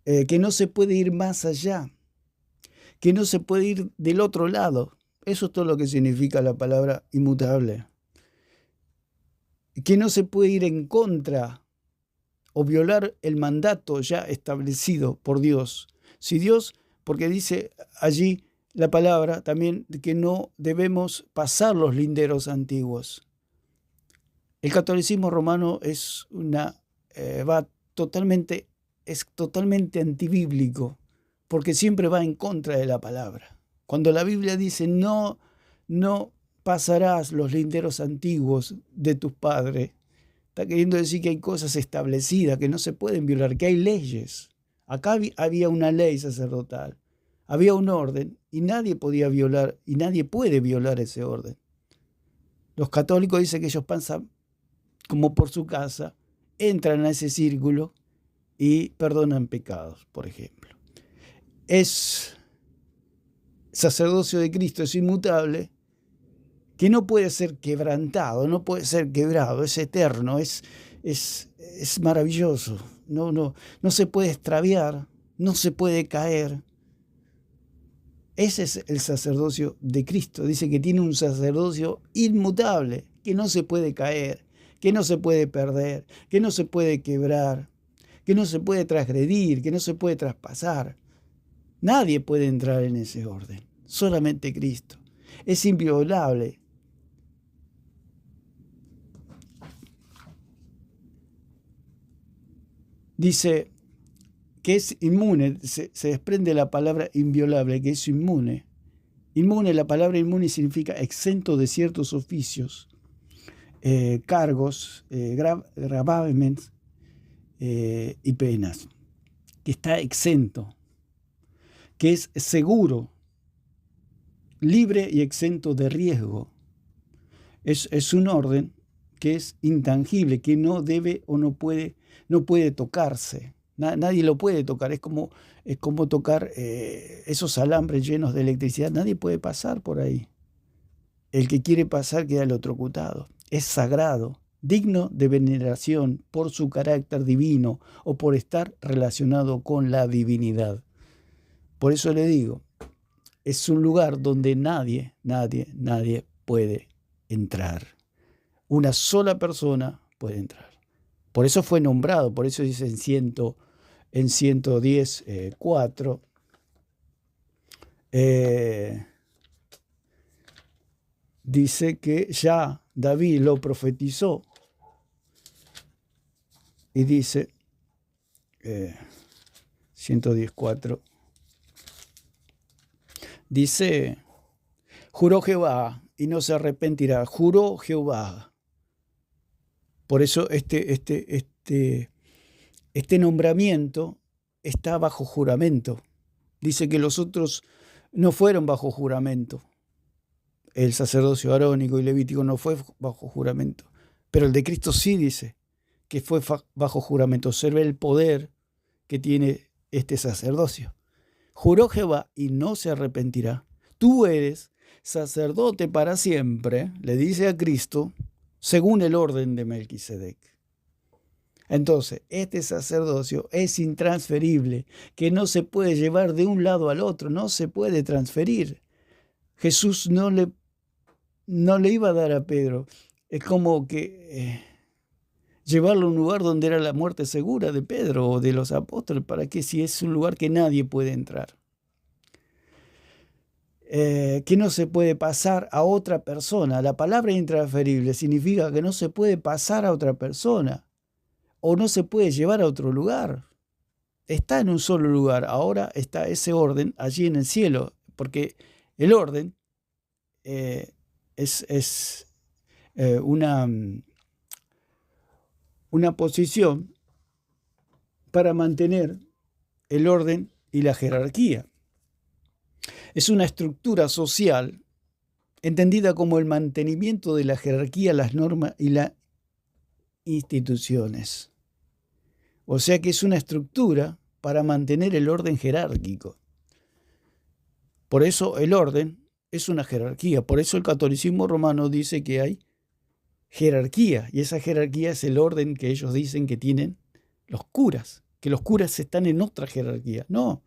que no se puede ir más allá, que no se puede ir del otro lado. Eso es todo lo que significa la palabra inmutable. Que no se puede ir en contra o violar el mandato ya establecido por Dios. Si Dios, porque dice allí la palabra también que no debemos pasar los linderos antiguos. El catolicismo romano es totalmente antibíblico, porque siempre va en contra de la palabra. Cuando la Biblia dice no pasarás los linderos antiguos de tus padres, está queriendo decir que hay cosas establecidas que no se pueden violar, que hay leyes. Acá había una ley sacerdotal, había un orden y nadie podía violar y nadie puede violar ese orden. Los católicos dicen que ellos pasan como por su casa, entran a ese círculo y perdonan pecados, por ejemplo. Es sacerdocio de Cristo, es inmutable, que no puede ser quebrantado, no puede ser quebrado, es eterno, es maravilloso, no se puede extraviar, no se puede caer. Ese es el sacerdocio de Cristo. Dice que tiene un sacerdocio inmutable, que no se puede caer, que no se puede perder, que no se puede quebrar, que no se puede transgredir, que no se puede traspasar. Nadie puede entrar en ese orden, solamente Cristo. Es inviolable. Dice que es inmune, se desprende la palabra inviolable, que es inmune. Inmune, la palabra inmune significa exento de ciertos oficios, cargos, gravámenes y penas, que está exento, que es seguro, libre y exento de riesgo. Es un orden que es intangible, que no debe o no puede tocarse. Nadie lo puede tocar, es como tocar esos alambres llenos de electricidad, nadie puede pasar por ahí. El que quiere pasar queda electrocutado. Es sagrado, digno de veneración por su carácter divino o por estar relacionado con la divinidad. Por eso le digo, es un lugar donde nadie puede entrar. Una sola persona puede entrar. Por eso fue nombrado, por eso dice en 110:4, dice que ya David lo profetizó y dice 110:4, dice, juró Jehová y no se arrepentirá, juró Jehová. Por eso este nombramiento está bajo juramento. Dice que los otros no fueron bajo juramento. El sacerdocio arónico y levítico no fue bajo juramento. Pero el de Cristo sí dice que fue bajo juramento. Observe el poder que tiene este sacerdocio. Juró Jehová y no se arrepentirá. Tú eres sacerdote para siempre, le dice a Cristo, según el orden de Melquisedec. Entonces, este sacerdocio es intransferible, que no se puede llevar de un lado al otro, no se puede transferir. Jesús no le iba a dar a Pedro, es como que llevarlo a un lugar donde era la muerte segura de Pedro o de los apóstoles, ¿para qué? Si es un lugar que nadie puede entrar. Que no se puede pasar a otra persona. La palabra intransferible significa que no se puede pasar a otra persona o no se puede llevar a otro lugar. Está en un solo lugar. Ahora está ese orden allí en el cielo, porque el orden es una posición para mantener el orden y la jerarquía. Es una estructura social entendida como el mantenimiento de la jerarquía, las normas y las instituciones. O sea que es una estructura para mantener el orden jerárquico. Por eso el orden es una jerarquía. Por eso el catolicismo romano dice que hay jerarquía, y esa jerarquía es el orden que ellos dicen que tienen los curas, que los curas están en otra jerarquía. No,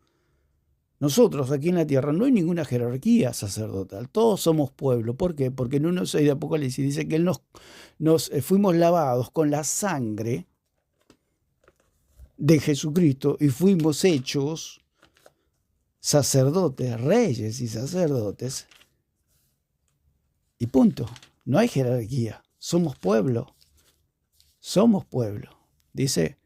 nosotros aquí en la tierra no hay ninguna jerarquía sacerdotal, todos somos pueblo. ¿Por qué? Porque en 1:6 de Apocalipsis dice que nos fuimos lavados con la sangre de Jesucristo y fuimos hechos sacerdotes, reyes y sacerdotes, y punto. No hay jerarquía, somos pueblo, somos pueblo. Dice,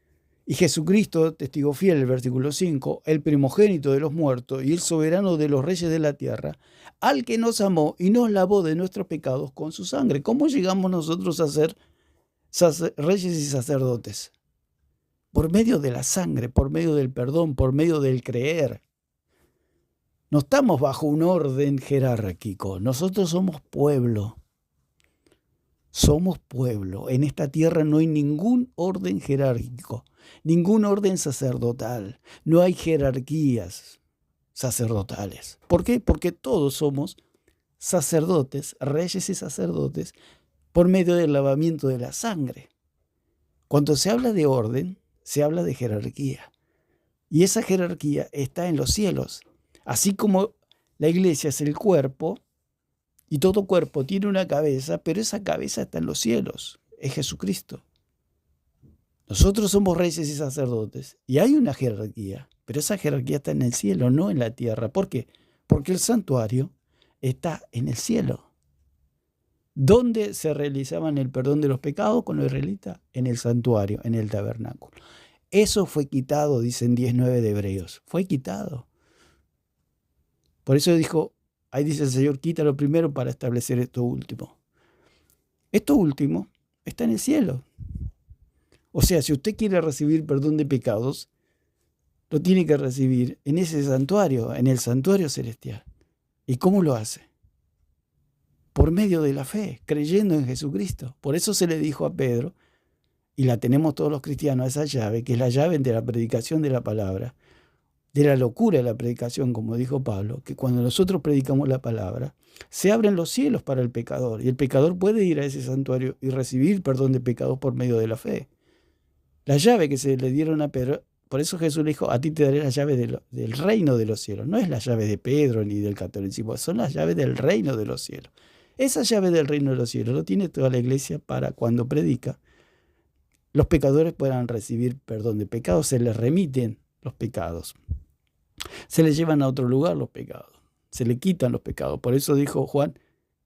y Jesucristo, testigo fiel, el versículo 5, el primogénito de los muertos y el soberano de los reyes de la tierra, al que nos amó y nos lavó de nuestros pecados con su sangre. ¿Cómo llegamos nosotros a ser reyes y sacerdotes? Por medio de la sangre, por medio del perdón, por medio del creer. No estamos bajo un orden jerárquico, nosotros somos pueblo. Somos pueblo. En esta tierra no hay ningún orden jerárquico, ningún orden sacerdotal. No hay jerarquías sacerdotales. ¿Por qué? Porque todos somos sacerdotes, reyes y sacerdotes, por medio del lavamiento de la sangre. Cuando se habla de orden, se habla de jerarquía. Y esa jerarquía está en los cielos. Así como la iglesia es el cuerpo, y todo cuerpo tiene una cabeza, pero esa cabeza está en los cielos, es Jesucristo. Nosotros somos reyes y sacerdotes, y hay una jerarquía, pero esa jerarquía está en el cielo, no en la tierra. ¿Por qué? Porque el santuario está en el cielo. ¿Dónde se realizaban el perdón de los pecados con los israelitas? En el santuario, en el tabernáculo. Eso fue quitado, dicen 10:9 de Hebreos. Fue quitado. Por eso dijo, ahí dice el Señor, quítalo primero para establecer esto último. Esto último está en el cielo. O sea, si usted quiere recibir perdón de pecados, lo tiene que recibir en ese santuario, en el santuario celestial. ¿Y cómo lo hace? Por medio de la fe, creyendo en Jesucristo. Por eso se le dijo a Pedro, y la tenemos todos los cristianos, esa llave, que es la llave de la predicación de la palabra, de la locura de la predicación, como dijo Pablo, que cuando nosotros predicamos la palabra, se abren los cielos para el pecador, y el pecador puede ir a ese santuario y recibir perdón de pecados por medio de la fe. La llave que se le dieron a Pedro, por eso Jesús le dijo, a ti te daré la llave del reino de los cielos. No es la llave de Pedro ni del catolicismo, son las llaves del reino de los cielos. Esa llave del reino de los cielos lo tiene toda la iglesia para cuando predica, los pecadores puedan recibir perdón de pecados, se les remiten los pecados. Se les llevan a otro lugar los pecados, se le quitan los pecados. Por eso dijo Juan,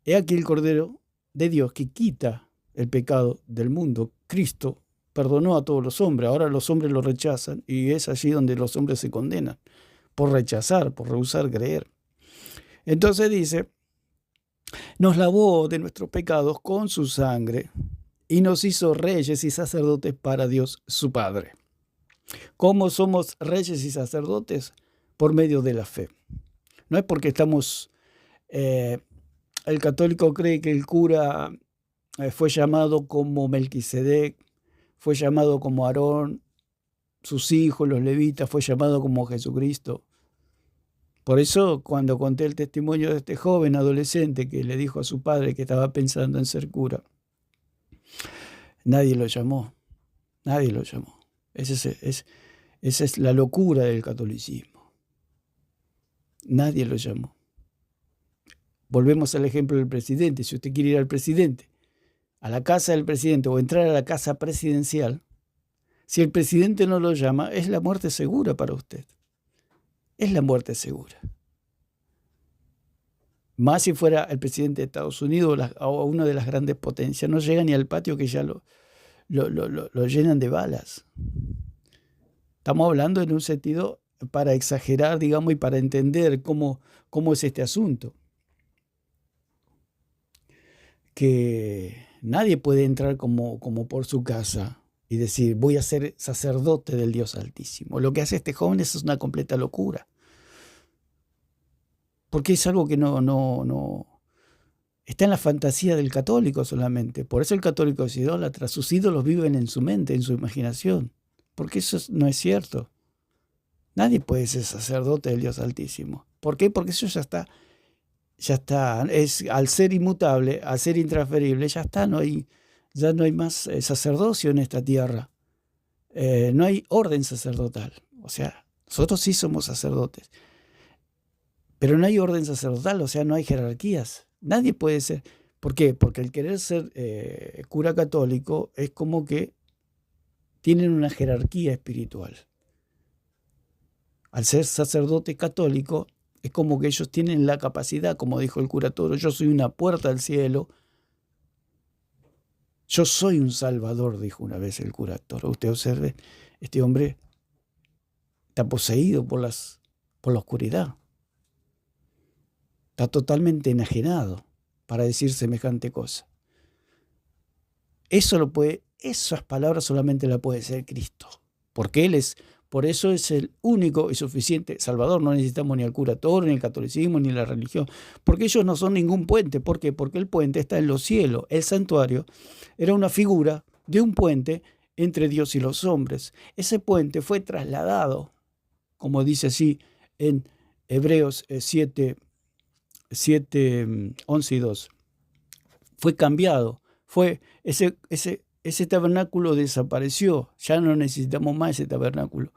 he aquí el Cordero de Dios que quita el pecado del mundo. Cristo perdonó a todos los hombres, ahora los hombres lo rechazan y es allí donde los hombres se condenan, por rechazar, por rehusar creer. Entonces dice, nos lavó de nuestros pecados con su sangre y nos hizo reyes y sacerdotes para Dios su Padre. ¿Cómo somos reyes y sacerdotes? Por medio de la fe. No es porque estamos... el católico cree que el cura fue llamado como Melquisedec, fue llamado como Aarón, sus hijos, los levitas, fue llamado como Jesucristo. Por eso, cuando conté el testimonio de este joven adolescente que le dijo a su padre que estaba pensando en ser cura, nadie lo llamó, nadie lo llamó. Esa es la locura del catolicismo. Nadie lo llamó. Volvemos al ejemplo del presidente. Si usted quiere ir al presidente, a la casa del presidente o entrar a la casa presidencial, si el presidente no lo llama, es la muerte segura para usted. Es la muerte segura. Más si fuera el presidente de Estados Unidos o una de las grandes potencias, no llega ni al patio que ya lo llenan de balas. Estamos hablando en un sentido para exagerar, digamos, y para entender cómo es este asunto. Que nadie puede entrar como por su casa y decir, voy a ser sacerdote del Dios Altísimo. Lo que hace este joven es una completa locura. Porque es algo que no está en la fantasía del católico solamente. Por eso el católico es idólatra. Sus ídolos viven en su mente, en su imaginación. Porque eso no es cierto. Nadie puede ser sacerdote del Dios Altísimo. ¿Por qué? Porque eso ya está. Al ser inmutable, al ser intransferible, ya está. No hay Ya no hay más sacerdocio en esta tierra. No hay orden sacerdotal. O sea, nosotros sí somos sacerdotes, pero no hay orden sacerdotal, o sea, no hay jerarquías. Nadie puede ser. ¿Por qué? Porque el querer ser cura católico es como que tienen una jerarquía espiritual. Al ser sacerdote católico, es como que ellos tienen la capacidad, como dijo el cura Toro, yo soy una puerta al cielo, yo soy un salvador, dijo una vez el cura Toro. Usted observe, este hombre está poseído por la oscuridad, está totalmente enajenado para decir semejante cosa. Esas palabras solamente las puede ser Cristo, porque por eso es el único y suficiente Salvador. No necesitamos ni al cura Toro, ni el catolicismo, ni la religión, porque ellos no son ningún puente. ¿Por qué? Porque el puente está en los cielos. El santuario era una figura de un puente entre Dios y los hombres. Ese puente fue trasladado, como dice así en Hebreos 7, 11 y 2. Fue cambiado. Ese tabernáculo desapareció, ya no necesitamos más ese tabernáculo.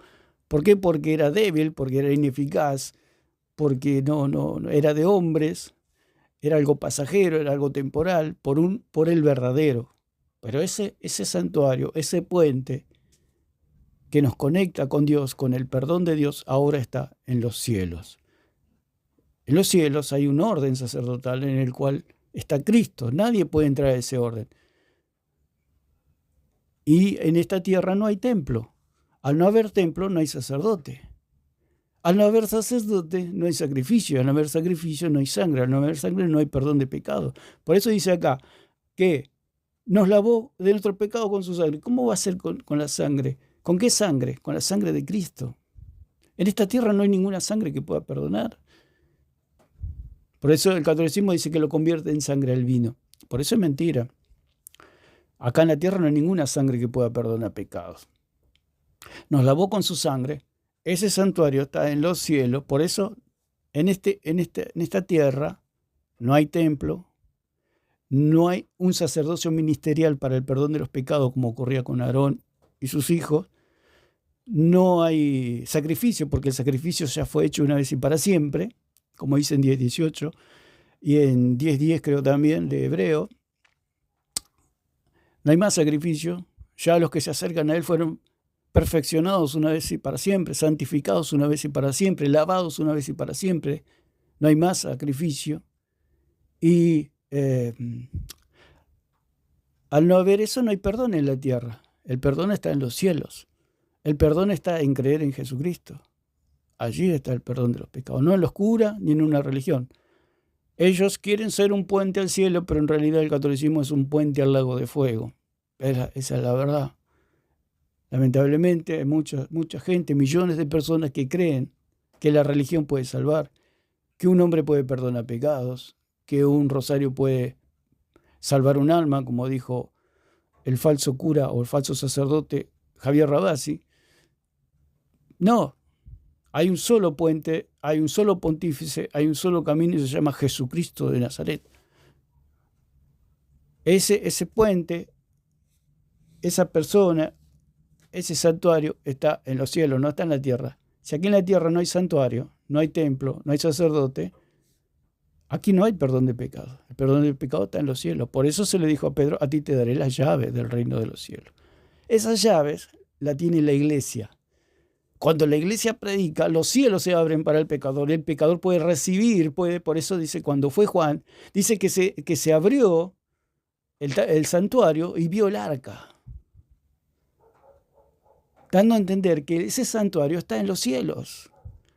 ¿Por qué? Porque era débil, porque era ineficaz, porque no era de hombres, era algo pasajero, era algo temporal, por el verdadero. Pero ese santuario, ese puente que nos conecta con Dios, con el perdón de Dios, ahora está en los cielos. En los cielos hay un orden sacerdotal en el cual está Cristo. Nadie puede entrar a ese orden. Y en esta tierra no hay templo. Al no haber templo no hay sacerdote. Al no haber sacerdote no hay sacrificio. Al no haber sacrificio no hay sangre. Al no haber sangre no hay perdón de pecado. Por eso dice acá que nos lavó de nuestro pecado con su sangre. ¿Cómo va a ser con la sangre? ¿Con qué sangre? Con la sangre de Cristo. En esta tierra no hay ninguna sangre que pueda perdonar. Por eso el catolicismo dice que lo convierte en sangre al vino. Por eso es mentira. Acá en la tierra no hay ninguna sangre que pueda perdonar pecados. Nos lavó con su sangre. Ese santuario está en los cielos. Por eso en esta tierra no hay templo, no hay un sacerdocio ministerial para el perdón de los pecados como ocurría con Aarón y sus hijos. No hay sacrificio, porque el sacrificio ya fue hecho una vez y para siempre, como dice en 10:18 y en 10:10 creo también de Hebreo. No hay más sacrificio. Ya los que se acercan a Él fueron perfeccionados una vez y para siempre, santificados una vez y para siempre, lavados una vez y para siempre. No hay más sacrificio. Y al no haber eso, no hay perdón en la tierra. El perdón está en los cielos. El perdón está en creer en Jesucristo. Allí está el perdón de los pecados, no en los curas ni en una religión. Ellos quieren ser un puente al cielo, pero en realidad el catolicismo es un puente al lago de fuego. Esa es la verdad. Lamentablemente hay mucha gente, millones de personas que creen que la religión puede salvar, que un hombre puede perdonar pecados, que un rosario puede salvar un alma, como dijo el falso cura o el falso sacerdote Javier Rabasi. No, hay un solo puente, hay un solo pontífice, hay un solo camino y se llama Jesucristo de Nazaret. Ese puente, esa persona, ese santuario está en los cielos, no está en la tierra. Si aquí en la tierra no hay santuario, no hay templo, no hay sacerdote, aquí no hay perdón de pecado. El perdón de pecado está en los cielos. Por eso se le dijo a Pedro, a ti te daré las llaves del reino de los cielos. Esas llaves las tiene la iglesia. Cuando la iglesia predica, los cielos se abren para el pecador. El pecador puede recibir, por eso dice, cuando fue Juan, dice que se abrió el santuario y vio el arca, dando a entender que ese santuario está en los cielos.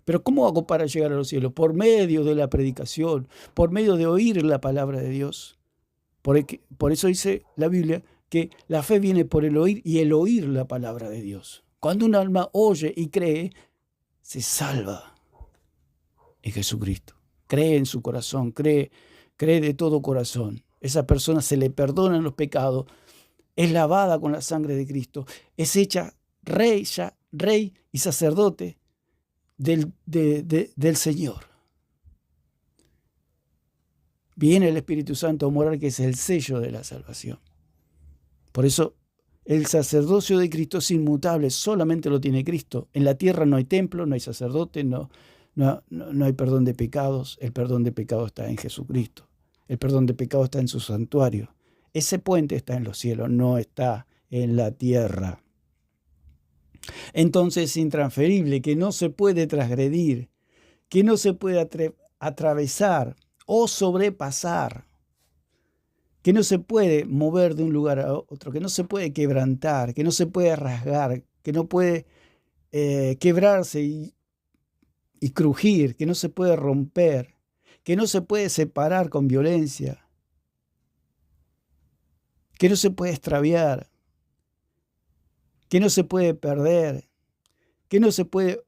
Pero ¿cómo hago para llegar a los cielos? Por medio de la predicación, por medio de oír la palabra de Dios. Por eso dice la Biblia que la fe viene por el oír y el oír la palabra de Dios. Cuando un alma oye y cree, se salva en Jesucristo. Cree en su corazón, cree de todo corazón. Esa persona se le perdonan los pecados, es lavada con la sangre de Cristo, es hecha rey y sacerdote del Señor. Viene el Espíritu Santo a morar, que es el sello de la salvación. Por eso el sacerdocio de Cristo es inmutable, solamente lo tiene Cristo. En la tierra no hay templo, no hay sacerdote, no hay perdón de pecados. El perdón de pecados está en Jesucristo. El perdón de pecados está en su santuario. Ese puente está en los cielos, no está en la tierra. Entonces es intransferible, que no se puede transgredir, que no se puede atravesar o sobrepasar, que no se puede mover de un lugar a otro, que no se puede quebrantar, que no se puede rasgar, que no puede quebrarse y crujir, que no se puede romper, que no se puede separar con violencia, que no se puede extraviar, que no se puede perder, que no se puede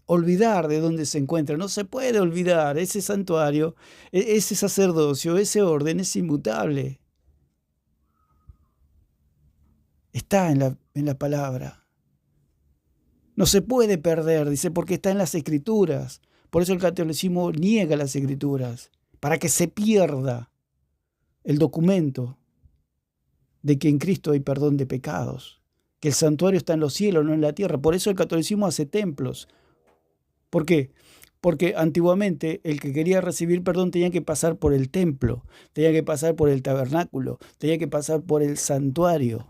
olvidar de dónde se encuentra. No se puede olvidar. Ese santuario, ese sacerdocio, ese orden es inmutable. Está en la palabra. No se puede perder, dice, porque está en las Escrituras. Por eso el catolicismo niega las Escrituras, para que se pierda el documento de que en Cristo hay perdón de pecados, que el santuario está en los cielos, no en la tierra. Por eso el catolicismo hace templos. ¿Por qué? Porque antiguamente el que quería recibir perdón tenía que pasar por el templo, tenía que pasar por el tabernáculo, tenía que pasar por el santuario.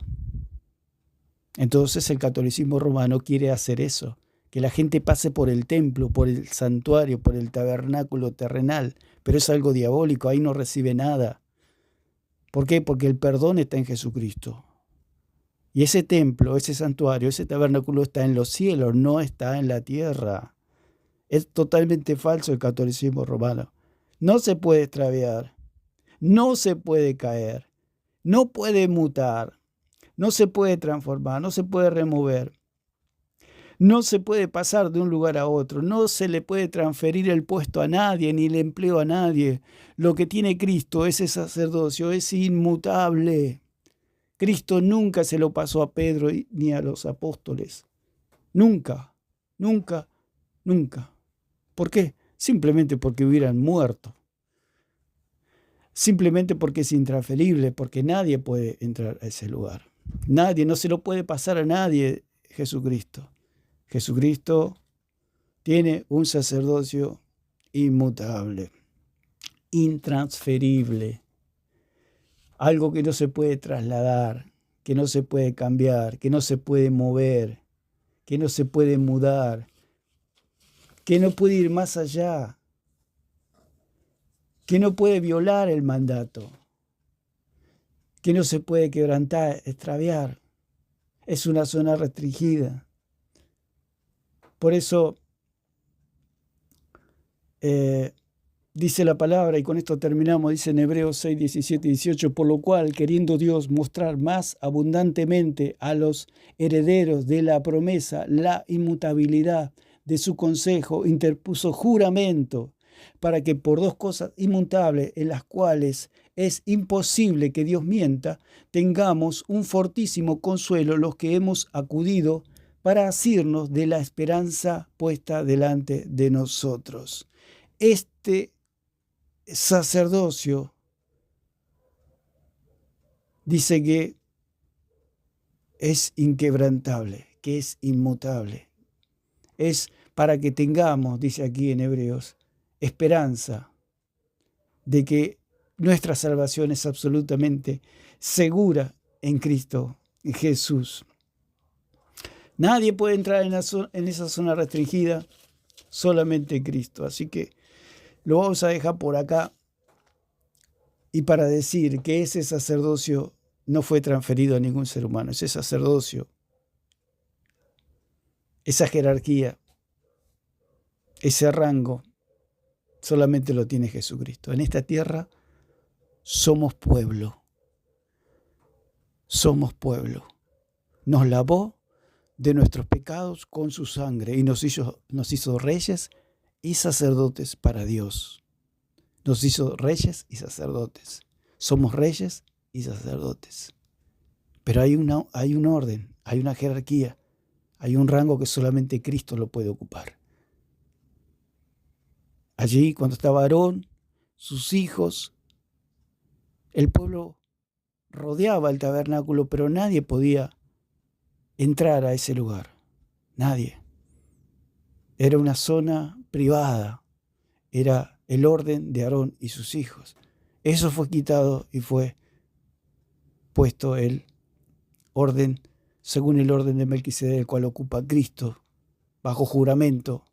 Entonces el catolicismo romano quiere hacer eso, que la gente pase por el templo, por el santuario, por el tabernáculo terrenal, pero es algo diabólico, ahí no recibe nada. ¿Por qué? Porque el perdón está en Jesucristo. Y ese templo, ese santuario, ese tabernáculo está en los cielos, no está en la tierra. Es totalmente falso el catolicismo romano. No se puede extraviar, no se puede caer, no puede mutar, no se puede transformar, no se puede remover, no se puede pasar de un lugar a otro, no se le puede transferir el puesto a nadie ni el empleo a nadie. Lo que tiene Cristo, ese sacerdocio, es inmutable. Cristo nunca se lo pasó a Pedro ni a los apóstoles. Nunca, nunca, nunca. ¿Por qué? Simplemente porque hubieran muerto. Simplemente porque es intransferible, porque nadie puede entrar a ese lugar. Nadie, no se lo puede pasar a nadie Jesucristo. Jesucristo tiene un sacerdocio inmutable, intransferible, algo que no se puede trasladar, que no se puede cambiar, que no se puede mover, que no se puede mudar, que no puede ir más allá, que no puede violar el mandato, que no se puede quebrantar, extraviar. Es una zona restringida. Por eso dice la palabra, y con esto terminamos, dice en Hebreos 6, 17 y 18, por lo cual, queriendo Dios mostrar más abundantemente a los herederos de la promesa la inmutabilidad de su consejo, interpuso juramento, para que por dos cosas inmutables en las cuales es imposible que Dios mienta, tengamos un fortísimo consuelo los que hemos acudido para asirnos de la esperanza puesta delante de nosotros. Este sacerdocio dice que es inquebrantable, que es inmutable. Es para que tengamos, dice aquí en Hebreos, esperanza de que nuestra salvación es absolutamente segura en Cristo Jesús. Nadie puede entrar en esa zona restringida, solamente Cristo. Así que lo vamos a dejar por acá. Y para decir que ese sacerdocio no fue transferido a ningún ser humano, ese sacerdocio, esa jerarquía, ese rango, solamente lo tiene Jesucristo. En esta tierra somos pueblo. Somos pueblo. Nos lavó de nuestros pecados con su sangre y nos hizo reyes y sacerdotes para Dios. Nos hizo reyes y sacerdotes. Somos reyes y sacerdotes. Pero hay un orden, hay una jerarquía, hay un rango que solamente Cristo lo puede ocupar. Allí, cuando estaba Aarón, sus hijos, el pueblo rodeaba el tabernáculo, pero nadie podía entrar a ese lugar. Nadie. Era una zona privada. Era el orden de Aarón y sus hijos. Eso fue quitado y fue puesto el orden, según el orden de Melquisedec, el cual ocupa Cristo, bajo juramento.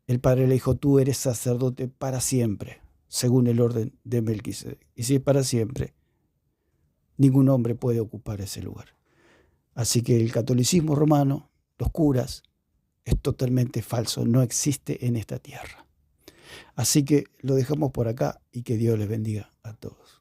El Padre le dijo, tú eres sacerdote para siempre, según el orden de Melquisedec. Y si es para siempre, ningún hombre puede ocupar ese lugar. Así que el catolicismo romano, los curas, es totalmente falso, no existe en esta tierra. Así que lo dejamos por acá y que Dios les bendiga a todos.